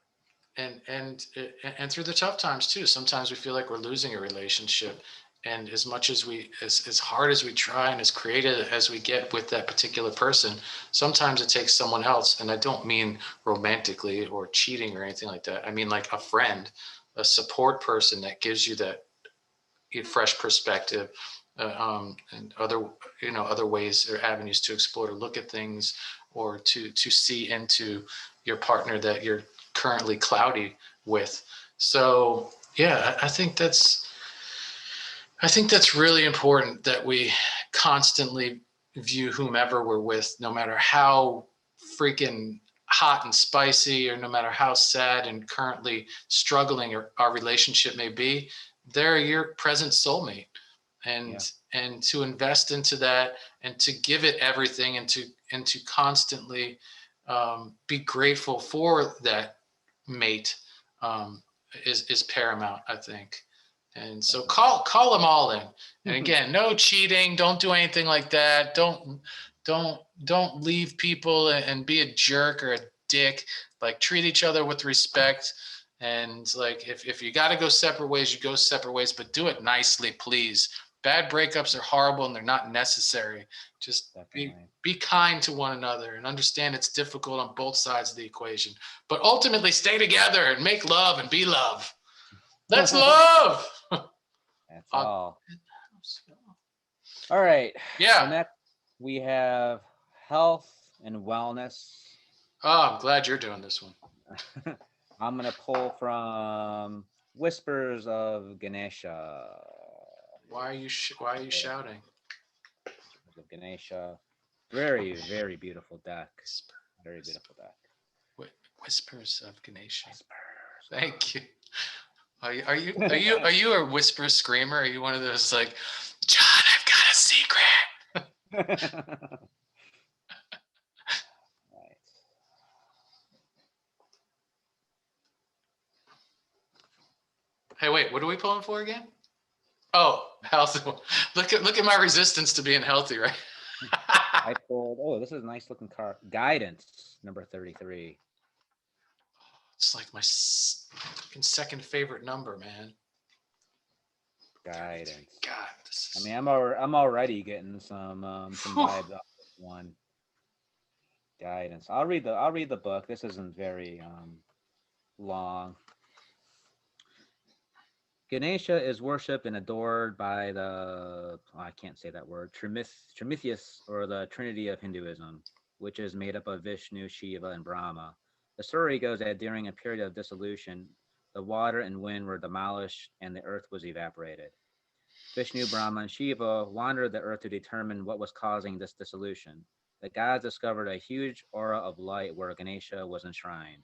And through the tough times too, sometimes we feel like we're losing a relationship, and as much as as hard as we try and as creative as we get with that particular person, sometimes it takes someone else. And I don't mean romantically or cheating or anything like that. I mean like a friend, a support person that gives you that fresh perspective, and other ways or avenues to explore, to look at things, or to see into your partner that you're currently cloudy with. So yeah, I think that's really important, that we constantly view whomever we're with, no matter how freaking hot and spicy, or no matter how sad and currently struggling our relationship may be, they're your present soulmate. Yeah. And to invest into that, and to give it everything, and to constantly be grateful for that mate, um, is paramount, I think. And so call them all in. And again, no cheating. Don't do anything like that. Don't leave people and be a jerk or a dick. Like, treat each other with respect. And like, if you got to go separate ways, you go separate ways, but do it nicely, please. Bad breakups are horrible and they're not necessary. Just Definitely. be kind to one another, and understand it's difficult on both sides of the equation. But ultimately, stay together and make love and be love. Let's love. That's all. All right. So Yeah. next we have health and wellness. Oh, I'm glad you're doing this one. I'm gonna pull from Whispers of Ganesha. Why are you shouting? Whispers of Ganesha. Very, very beautiful deck. Whisper, Very whisper, beautiful deck. whispers of Ganesha. Whispers. Thank you. Are you a whisper screamer? Are you one of those like, John, I've got a secret? Right. Hey, wait, what are we pulling for again? Oh, health. Look at my resistance to being healthy, right? I pulled. Oh, this is a nice looking card. Guidance number 33. It's like my second favorite number, man. Guidance. God, I mean, I'm already getting some vibes off this one. Guidance. I'll read the book. This isn't very long. Ganesha is worshipped and adored by I can't say that word, Prometheus, or the Trinity of Hinduism, which is made up of Vishnu, Shiva, and Brahma. The story goes that during a period of dissolution, the water and wind were demolished and the earth was evaporated. Vishnu, Brahma, and Shiva wandered the earth to determine what was causing this dissolution. The gods discovered a huge aura of light where Ganesha was enshrined.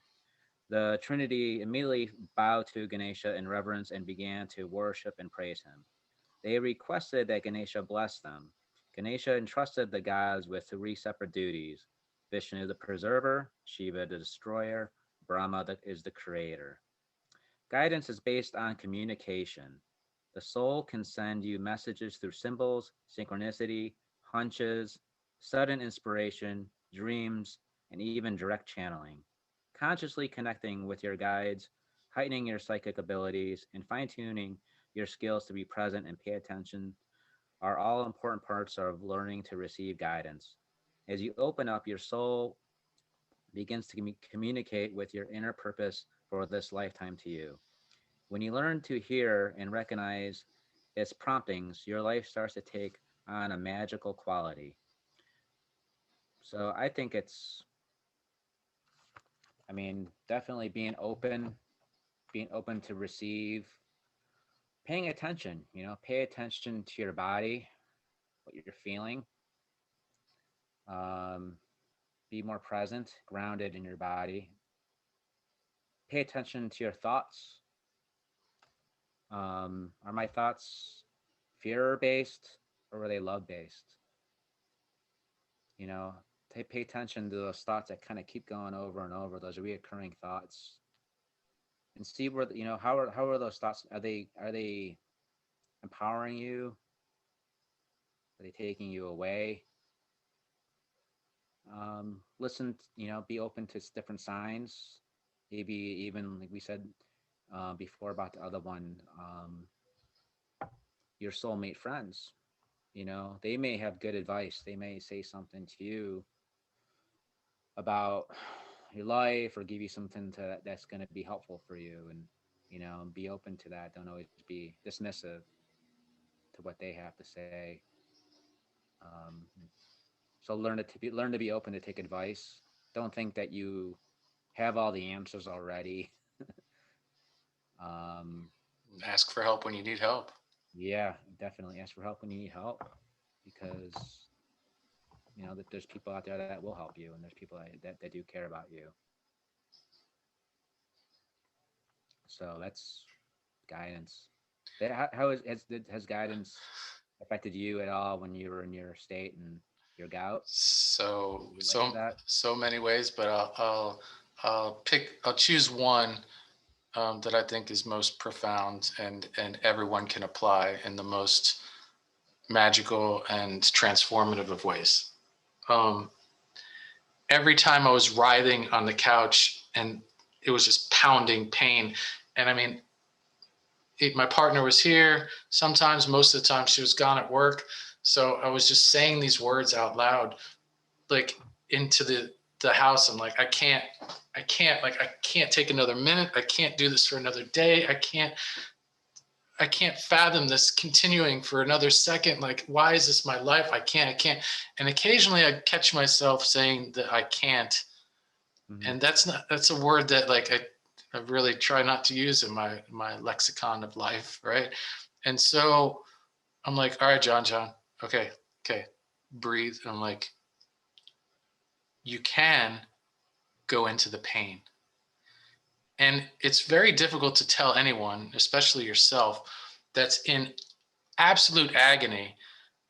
The Trinity immediately bowed to Ganesha in reverence and began to worship and praise him. They requested that Ganesha bless them. Ganesha entrusted the gods with three separate duties: Vishnu the preserver, Shiva the destroyer, Brahma is the creator. Guidance is based on communication. The soul can send you messages through symbols, synchronicity, hunches, sudden inspiration, dreams, and even direct channeling. Consciously connecting with your guides, heightening your psychic abilities, and fine tuning your skills to be present and pay attention are all important parts of learning to receive guidance. As you open up, your soul begins to communicate with your inner purpose for this lifetime to you. When you learn to hear and recognize its promptings, your life starts to take on a magical quality. So I think it's, I mean, definitely being open to receive, paying attention, pay attention to your body, what you're feeling. Um, be more present, grounded in your body. Pay attention to your thoughts. Are my thoughts fear based or are they love based? You know, pay attention to those thoughts that kind of keep going over and over, those reoccurring thoughts, and see where, how are those thoughts? Are they empowering you? Are they taking you away? Listen, be open to different signs. Maybe even like we said before about the other one, your soulmate friends. They may have good advice. They may say something to you about your life or give you something that's going to be helpful for you, and be open to that. Don't always be dismissive to what they have to say. Um, so learn to be open to take advice. Don't think that you have all the answers already. um, Ask for help when you need help. yeah, definitely ask for help when you need help, because that there's people out there that will help you, and there's people that do care about you. So that's guidance. How has guidance affected you at all when you were in your state and your gout? Can So you relate to so that? so many ways, but I'll choose one that I think is most profound and everyone can apply in the most magical and transformative of ways. Um, every time I was writhing on the couch and it was just pounding pain, and I mean, my partner was here. Sometimes, most of the time, she was gone at work. So I was just saying these words out loud, like into the house. I'm like, I can't take another minute. I can't do this for another day. I can't fathom this continuing for another second. Like, why is this my life? I can't. And occasionally I catch myself saying that I can't. Hmm. And that's a word that like I really try not to use in my lexicon of life. Right. And so I'm like, all right, John, okay, breathe. And I'm like, you can go into the pain. And it's very difficult to tell anyone, especially yourself, that's in absolute agony.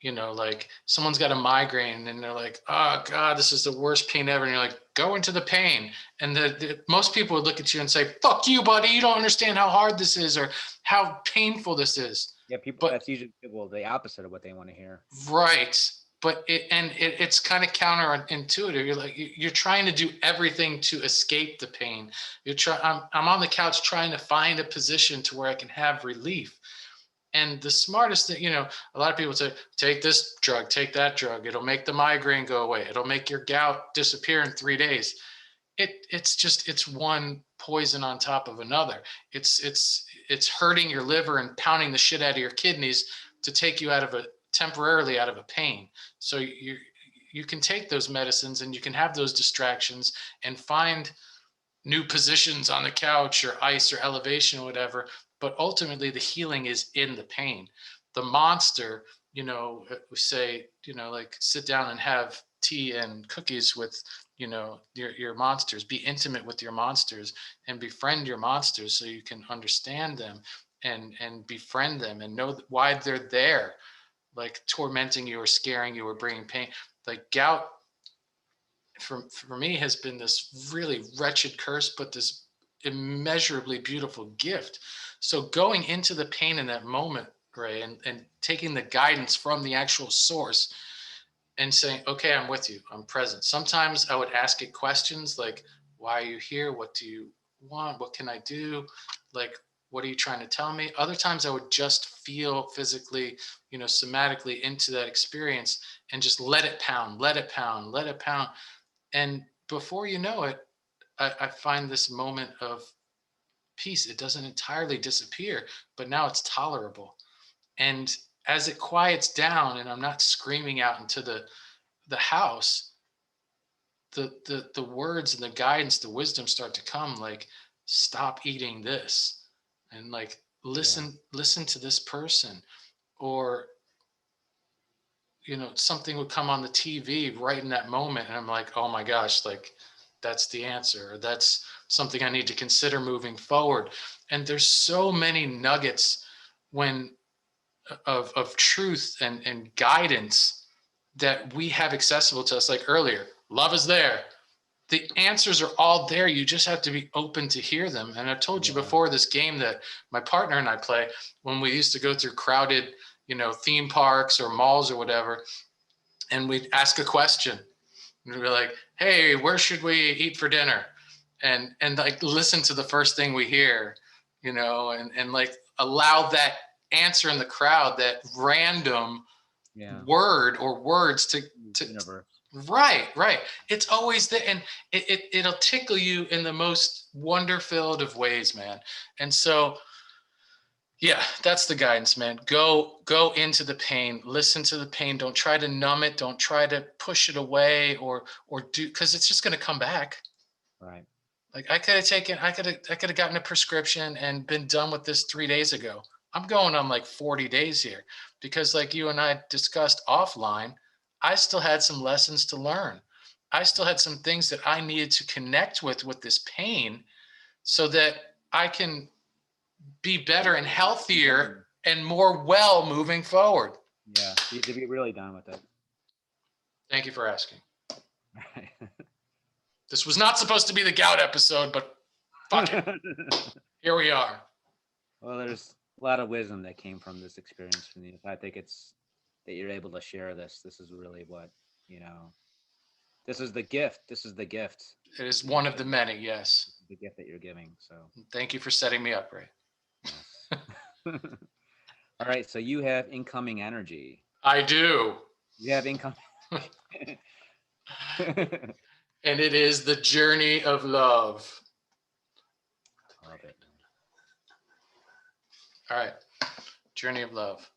Like someone's got a migraine and they're like, oh God, this is the worst pain ever. And you're like, go into the pain. And most people would look at you and say, fuck you, buddy. You don't understand how hard this is or how painful this is. Yeah, people. But That's usually the opposite of what they want to hear. right. But it's kind of counterintuitive. You're like, you're trying to do everything to escape the pain. I'm on the couch trying to find a position to where I can have relief. And the smartest thing, a lot of people say, take this drug, take that drug. It'll make the migraine go away. It'll make your gout disappear in 3 days. It's one poison on top of another. It's hurting your liver and pounding the shit out of your kidneys to take you temporarily out of a pain. So you can take those medicines and you can have those distractions and find new positions on the couch or ice or elevation or whatever. But ultimately, the healing is in the pain. The monster, we say, like sit down and have tea and cookies with, your monsters. Be intimate with your monsters and befriend your monsters so you can understand them and befriend them and know why they're there, like tormenting you or scaring you or bringing pain. Like gout for me has been this really wretched curse, but this immeasurably beautiful gift. So going into the pain in that moment, Ray, and taking the guidance from the actual source and saying, okay, I'm with you. I'm present. Sometimes I would ask it questions like, why are you here? What do you want? What can I do? Like, what are you trying to tell me? Other times I would just feel physically, somatically into that experience and just let it pound, let it pound, let it pound. And before you know it, I find this moment of peace. It doesn't entirely disappear, but now it's tolerable. And as it quiets down and I'm not screaming out into the house, the words and the guidance, the wisdom start to come, like, stop eating this, and like, Yeah. listen to this person. Or something would come on the TV right in that moment, and I'm like, oh my gosh, like, that's the answer, or that's something I need to consider moving forward. And there's so many nuggets when of truth and guidance that we have accessible to us. Like earlier, love is there. The answers are all there. You just have to be open to hear them. And I've told you Yeah. before, this game that my partner and I play when we used to go through crowded, theme parks or malls or whatever, and we'd ask a question. And we'd be like, hey, where should we eat for dinner? And like, listen to the first thing we hear, and like, allow that answer in the crowd, that random Yeah. word or words to Universe. right. It's always there, and it'll tickle you in the most wonder-filled of ways, man. And so, yeah, that's the guidance, man. Go into the pain, listen to the pain. Don't try to numb it. Don't try to push it away or do, because it's just going to come back. Right. Like, I could have gotten a prescription and been done with this 3 days ago. I'm going on like 40 days here because, like you and I discussed offline, I still had some lessons to learn. I still had some things that I needed to connect with this pain so that I can be better and healthier and more well moving forward. Yeah. To be really done with it. Thank you for asking. Right. This was not supposed to be the gout episode, but fuck it. Here we are. Well, there's a lot of wisdom that came from this experience from you. I think it's that you're able to share this. This is really what, you know, this is the gift. This is the gift. It is one of the many, yes. The gift that you're giving. So, Thank you for setting me up, Ray. yes. All right. So you have incoming energy. I do. You have income. And it is the journey of love. Love it. All right. Journey of love.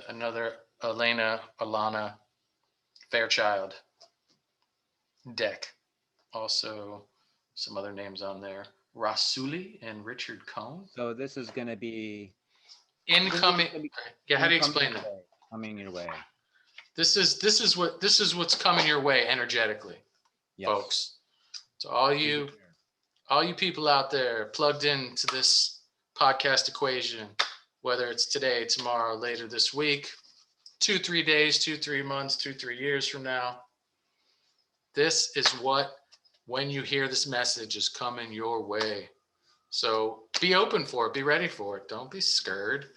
Another Alana Fairchild deck. Also, some other names on there. Rasuli and Richard Cohn. So this is going to be incoming. Yeah, how do you explain that? Coming your way. This is what's coming your way energetically, yes, folks. So all you people out there plugged into this podcast equation, whether it's today, tomorrow, later this week, 2-3 days, 2-3 months, 2-3 years from now, this is what, when you hear this message, is coming your way. So be open for it. Be ready for it. Don't be scared.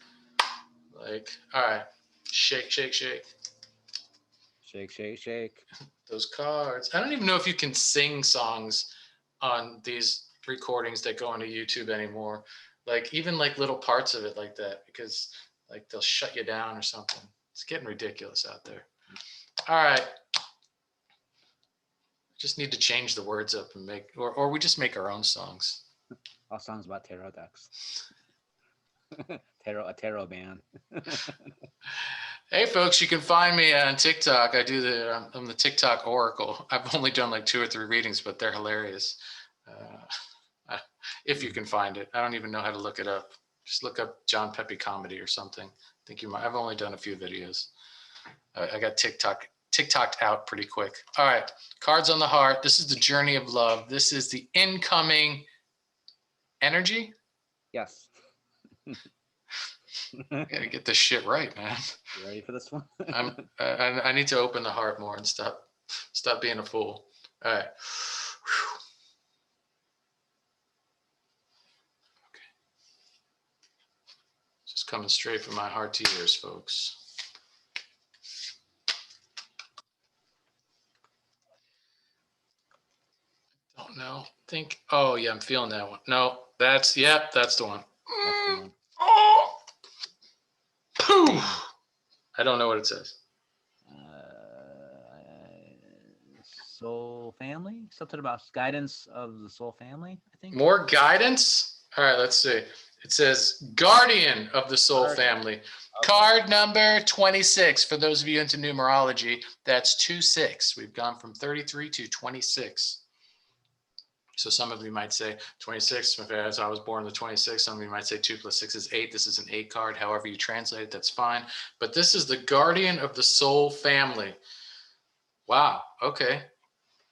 Like, all right, shake, shake, shake. Shake, shake, shake. Those cards. I don't even know if you can sing songs on these recordings that go onto YouTube anymore. Like, even like little parts of it like that, because like they'll shut you down or something. It's getting ridiculous out there. All right. Just need to change the words up and make, or we just make our own songs. All songs about tarot decks. A tarot band. Hey folks, you can find me on TikTok. I'm the TikTok Oracle. I've only done like 2 or 3 readings, but they're hilarious. If you can find it. I don't even know how to look it up. Just look up John Pepe comedy or something. I think you might. I've only done a few videos. I got TikToked out pretty quick. All right, cards on the heart. This is the journey of love. This is the incoming energy. Yes. I gotta get this shit right, man. You ready for this one? I need to open the heart more and stop being a fool. All right. Okay. Just coming straight from my heart to yours, folks. No, think. Oh yeah, I'm feeling that one. No, that's that's the one. That's the one. Oh, poof. I don't know what it says. Soul family, something about guidance of the soul family, I think. More guidance. All right, let's see. It says guardian of the soul Guardian. family. Okay. Card number 26. For those of you into numerology, that's 26. We've gone from 33 to 26. So some of you might say 26, as I was born the 26th. Some of you might say 2 + 6 is 8. This is an 8 card. However you translate it, that's fine. But this is the guardian of the soul family. Wow. Okay.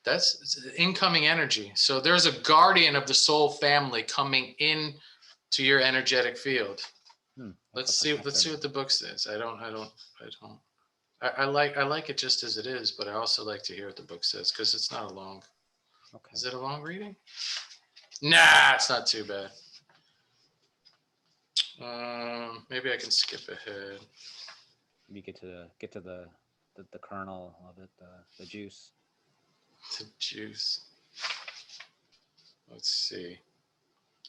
That's incoming energy. So there's a guardian of the soul family coming in to your energetic field. Let's see what the book says. I like it just as it is, but I also like to hear what the book says because it's not a long. Okay. Is it a long reading? Nah, it's not too bad. Maybe I can skip ahead. Maybe get to the kernel of it, the juice. The juice. Let's see.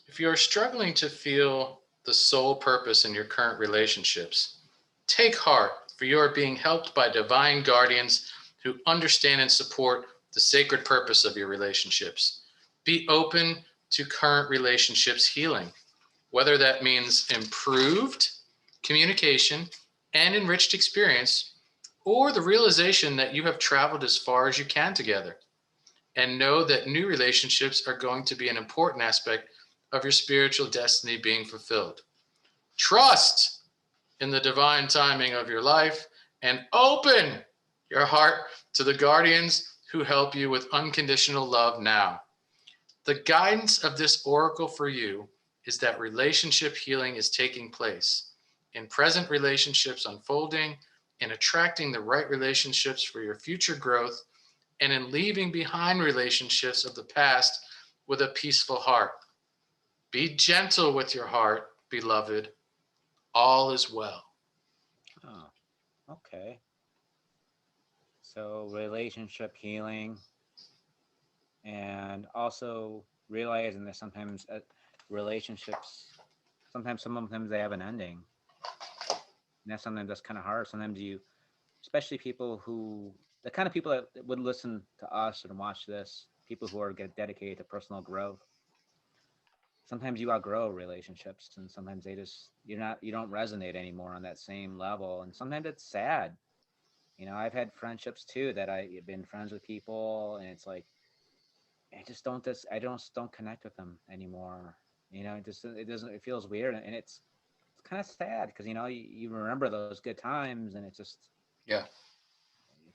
If you are struggling to feel the soul purpose in your current relationships, take heart, for you are being helped by divine guardians who understand and support the sacred purpose of your relationships. Be open to current relationships healing, whether that means improved communication and enriched experience, or the realization that you have traveled as far as you can together. And know that new relationships are going to be an important aspect of your spiritual destiny being fulfilled. Trust in the divine timing of your life and open your heart to the guardians who help you with unconditional love now. The guidance of this oracle for you is that relationship healing is taking place, in present relationships unfolding, in attracting the right relationships for your future growth, and in leaving behind relationships of the past with a peaceful heart. Be gentle with your heart, beloved. All is well. Oh, okay. So relationship healing, and also realizing that sometimes relationships, sometimes some of them they have an ending. And that's something that's kind of hard. Sometimes especially people who, the kind of people that would listen to us and watch this, people who are get dedicated to personal growth. Sometimes you outgrow relationships, and sometimes you don't resonate anymore on that same level, and sometimes it's sad. I've had friendships too that I've been friends with people, and it's like I don't connect with them anymore. It feels weird, and it's kind of sad because you remember those good times, and yeah,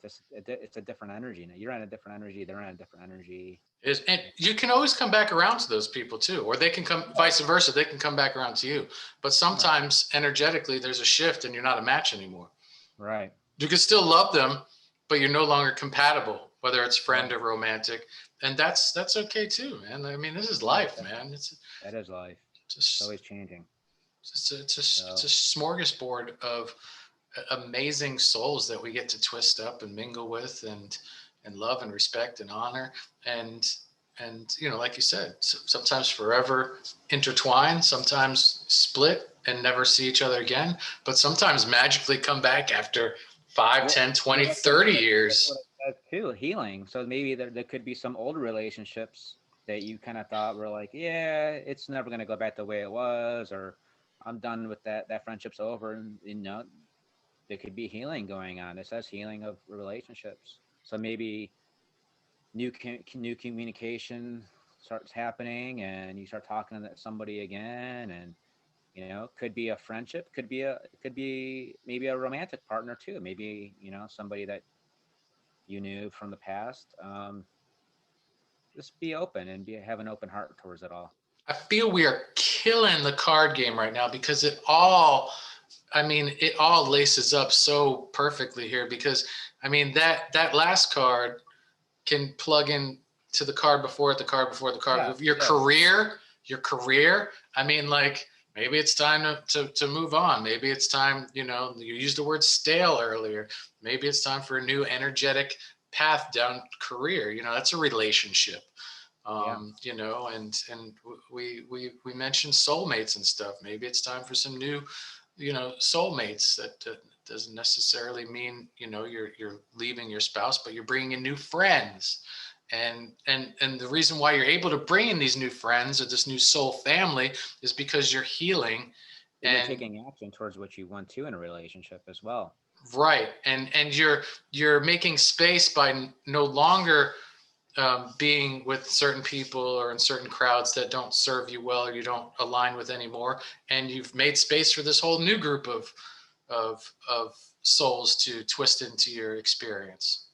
it's a different energy. You're in a different energy, they're in a different energy. And you can always come back around to those people too, or they can come vice versa. They can come back around to you, but sometimes energetically there's a shift, and you're not a match anymore. Right. You can still love them, but you're no longer compatible, whether it's friend or romantic, and that's okay too, man. I mean, this is life, man. That is life. It's always changing. It's a smorgasbord of amazing souls that we get to twist up and mingle with, and love and respect and honor, and like you said, sometimes forever intertwined, sometimes split and never see each other again, but sometimes magically come back after 5, 10, 20, 30 years. Too, healing. So maybe there could be some old relationships that you kind of thought were like, yeah, it's never going to go back the way it was, or I'm done with that friendship's over. And there could be healing going on. It says healing of relationships. So maybe new communication starts happening, and you start talking to somebody again, and could be a friendship, could be maybe a romantic partner too. Maybe somebody that you knew from the past. Just be open and have an open heart towards it all. I feel we are killing the card game right now because it all laces up so perfectly here, because that last card can plug in to the card before it, the card before the card. Yeah, your career. Maybe it's time to move on. Maybe it's time, you used the word stale earlier. Maybe it's time for a new energetic path down career. That's a relationship. Yeah. We mentioned soulmates and stuff. Maybe it's time for some new, soulmates. That doesn't necessarily mean you're leaving your spouse, but you're bringing in new friends. And the reason why you're able to bring in these new friends or this new soul family is because you're healing. You're And taking action towards what you want to in a relationship as well. right, and you're making space by no longer being with certain people or in certain crowds that don't serve you well or you don't align with anymore, and you've made space for this whole new group of souls to twist into your experience.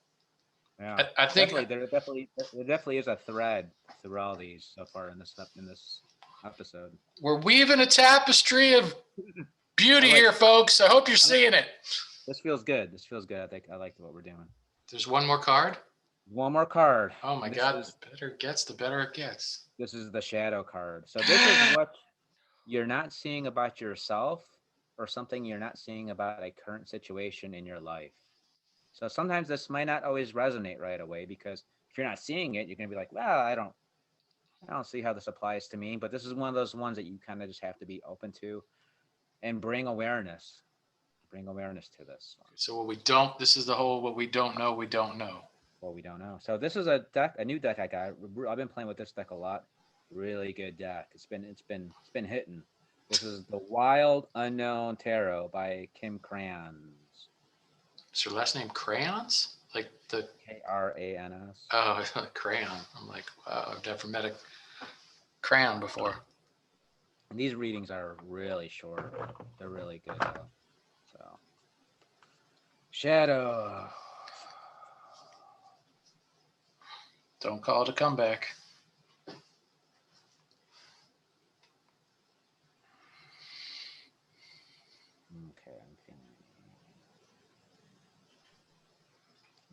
Yeah, I think definitely. There definitely is a thread through all these so far in this episode. we're weaving a tapestry of I beauty like. here, folks. I hope you're I like. seeing it. This feels good. This feels good. I think I like what we're doing. There's one more card. One more card. Oh my And this god, is the better it gets, the better it gets. this is the shadow card. So this is what you're not seeing about yourself, or something you're not seeing about a current situation in your life. So sometimes this might not always resonate right away, because if you're not seeing it, you're gonna be like, well, I don't see how this applies to me. But this is one of those ones that you kind of just have to be open to and bring awareness. Bring awareness to this one. So what we don't, this is the whole what we don't know, we don't know. Well, we don't know. So this is a new deck I got. I've been playing with this deck a lot. Really good deck. It's been hitting. This is the Wild Unknown Tarot by Kim Krans. Is her last name Crayons? Like the Krans. oh crayon. I'm like, wow, I've never met a crayon before. And these readings are really short. They're really good though. So Shadow. Don't call it a comeback. Okay, I'm feeling.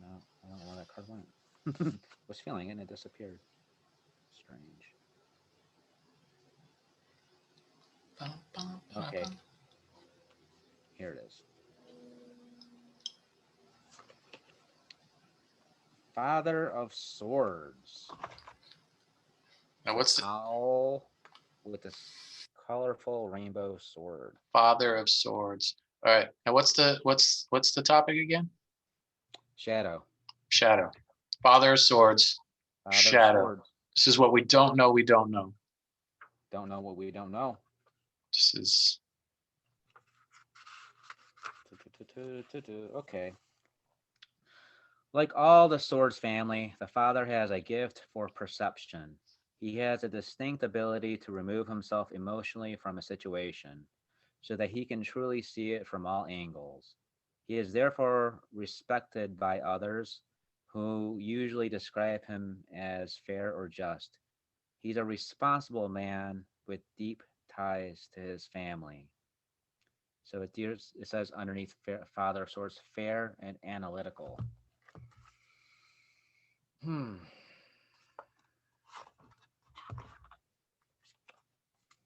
No, I don't know where that card went. Was feeling it and it disappeared. Strange. Okay, here it is. Father of Swords. Now The what's the owl with this colorful rainbow sword. Father of Swords? All right. Now what's the topic again? Shadow. Shadow. Father of Swords. Father of Shadow. Swords. This is what we don't know. We don't know. Don't know what we don't know. This is Okay. Like all the Swords family, the father has a gift for perception. He has a distinct ability to remove himself emotionally from a situation so that he can truly see it from all angles. He is therefore respected by others, who usually describe him as fair or just. He's a responsible man with deep ties to his family. So it says underneath Father of Swords, fair and analytical. Hmm.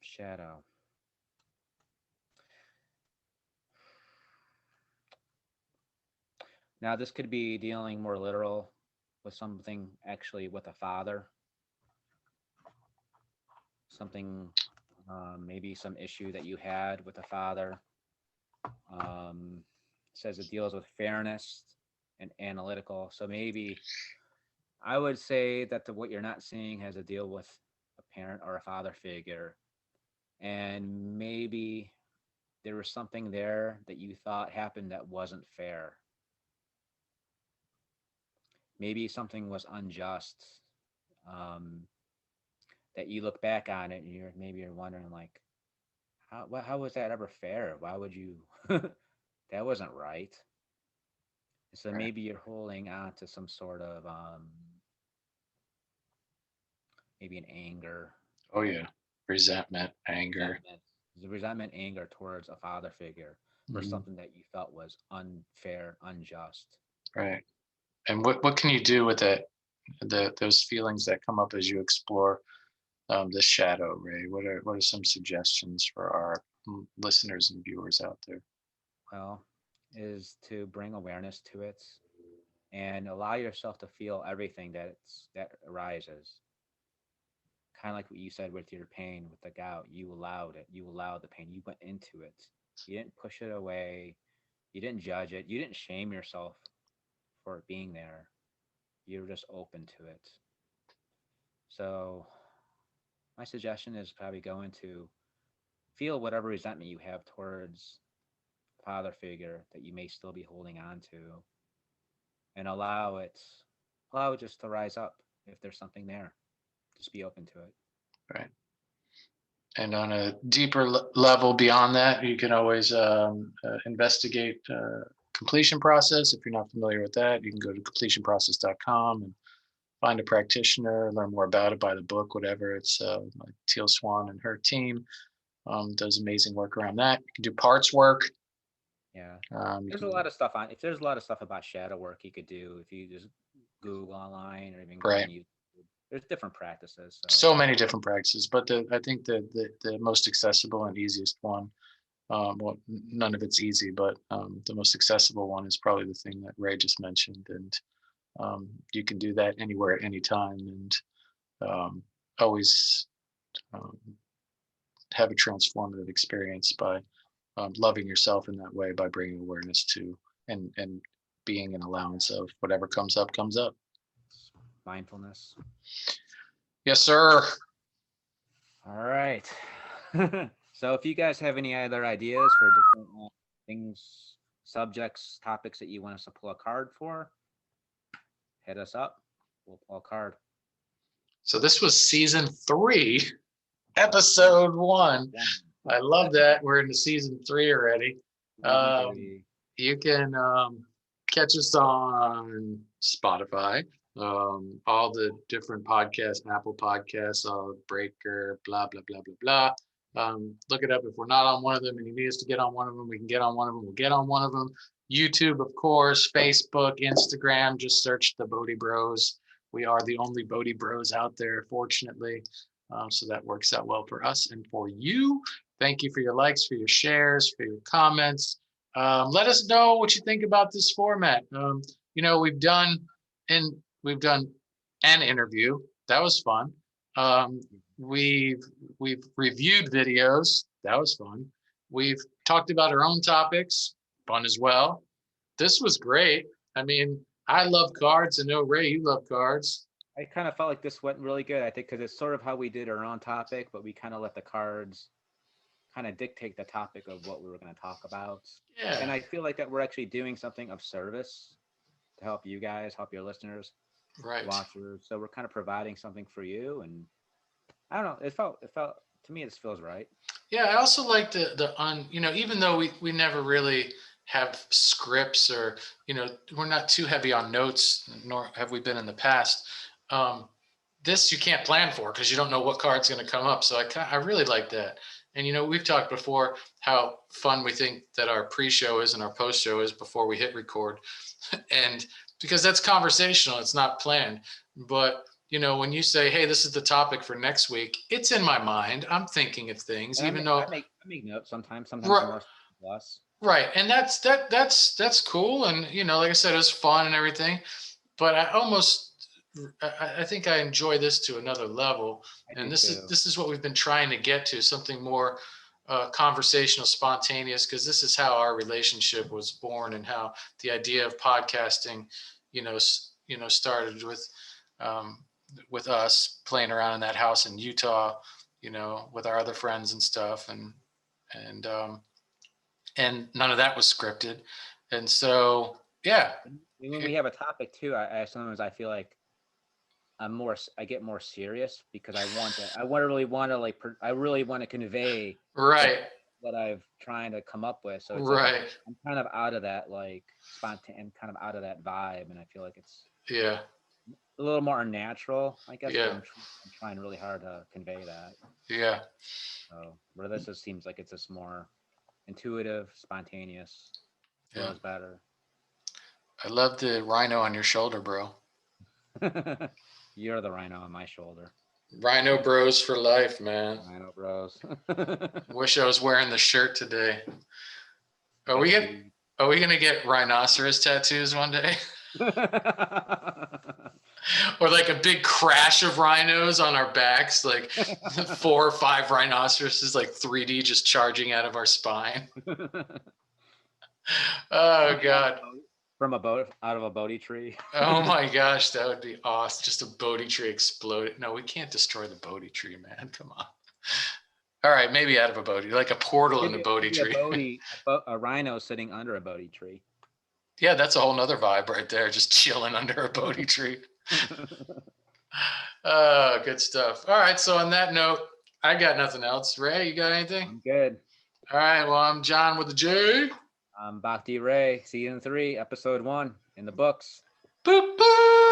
Shadow. Now, this could be dealing more literal with something actually with a father, something, maybe some issue that you had with a father. It says it deals with fairness and analytical. So maybe I would say that what you're not seeing has to deal with a parent or a father figure. And maybe there was something there that you thought happened that wasn't fair. Maybe something was unjust. Um, that you look back on it and you're wondering, like, how was that ever fair? Why would you? That wasn't right. So right. maybe you're holding on to some sort of, maybe an anger, Oh yeah. Resentment, anger. resentment, resentment, anger towards a father figure for Mhm. something that you felt was unfair, unjust. Right. And what can you do with that? Those feelings that come up as you explore this shadow, Ray. What are some suggestions for our listeners and viewers out there? Well, is to bring awareness to it and allow yourself to feel everything that arises. kind of like what you said with your pain with the gout. You allowed it. You allowed the pain. You went into it. You didn't push it away. You didn't judge it. You didn't shame yourself for it being there. You were just open to it. So my suggestion is probably going to feel whatever resentment you have towards father figure that you may still be holding on to, and allow it just to rise up if there's something there. Just be open to it. Right. And on a deeper level beyond that, you can always investigate completion process. If you're not familiar with that, you can go to completionprocess.com and find a practitioner, learn more about it, buy the book, whatever. It's like Teal Swan and her team does amazing work around that. You can do parts work. Yeah. You There's a can, lot of stuff on. If there's a lot of stuff about shadow work you could do if you just Google online or even go on right. YouTube. There's different practices. So So many different practices, but I think the most accessible and easiest one, well, none of it's easy, but the most accessible one is probably the thing that Ray just mentioned. And you can do that anywhere at any time, and always um, have a transformative experience by loving yourself in that way, by bringing awareness to and being an allowance of whatever comes up comes up. mindfulness. Yes, sir. All right. So if you guys have any other ideas for different things, subjects, topics that you want us to pull a card for, hit us up. We'll pull a card. So this was season 3, episode 1. I love that we're into season 3 already. You can catch us on Spotify, all the different podcasts, Apple Podcasts, Breaker, blah, blah, blah, blah, blah. Look it up. If we're not on one of them and you need us to get on one of them, we can get on one of them. We'll get on one of them. YouTube, of course, Facebook, Instagram, just search the Bodhi Bros. We are the only Bodhi Bros out there, fortunately. So that works out well for us and for you. Thank you for your likes, for your shares, for your comments. Let us know what you think about this format. We've done an interview. That was fun. We've reviewed videos. That was fun. We've talked about our own topics. Fun as well. This was great. I mean, I love cards. I know, Ray, you love cards. I kind of felt like this went really good. I think because it's sort of how we did our own topic, but we kind of let the cards kind of dictate the topic of what we were going to talk about. Yeah. And I feel like that we're actually doing something of service to help you guys, help your listeners, right, watchers. So we're kind of providing something for you. And I don't know, it felt to me, it feels right. Yeah, I also like even though we never really have scripts, or we're not too heavy on notes, nor have we been in the past. This you can't plan for because you don't know what card's going to come up. So I really like that. And we've talked before how fun we think that our pre-show is and our post-show is before we hit record, and because that's conversational, it's not planned. But when you say, hey, this is the topic for next week, it's in my mind. I'm thinking of things, And even though I make notes sometimes right, more less. right. And that's cool. And like I said, it's fun and everything. But I think I enjoy this to another level. And this is what we've been trying to get to, something more conversational, spontaneous, because this is how our relationship was born, and how the idea of podcasting, started with us playing around in that house in Utah, with our other friends and stuff, and none of that was scripted. And so, yeah. When we have a topic too, I sometimes I feel like I get more serious because I really want to convey right what I've trying to come up with. So it's right. I'm kind of out of that spontaneous, kind of out of that vibe, and I feel like it's a little more unnatural, I guess. Yeah. I'm trying really hard to convey that. Yeah. So where this just seems like it's just more intuitive, spontaneous, flows better. I love the rhino on your shoulder, bro. You're the rhino on my shoulder. Rhino Bros for life, man. Rhino Bros. Wish I was wearing the shirt today. Are we gonna get rhinoceros tattoos one day? Or like a big crash of rhinos on our backs, like 4 or 5 rhinoceroses, like 3D just charging out of our spine. Oh God. From a boat, out of a Bodhi tree. Oh my gosh, that would be awesome. Just a Bodhi tree exploded. No, we can't destroy the Bodhi tree, man. Come on. All right, maybe out of a Bodhi, like a portal in a Bodhi tree. A rhino sitting under a Bodhi tree. Yeah, that's a whole nother vibe right there, just chilling under a Bodhi tree. Oh, good stuff. All right, so on that note, I got nothing else. Ray, you got anything? I'm good. All right, well, I'm John with the J. I'm Bhakti Ray, season 3, episode 1 in the books. Boop, boop.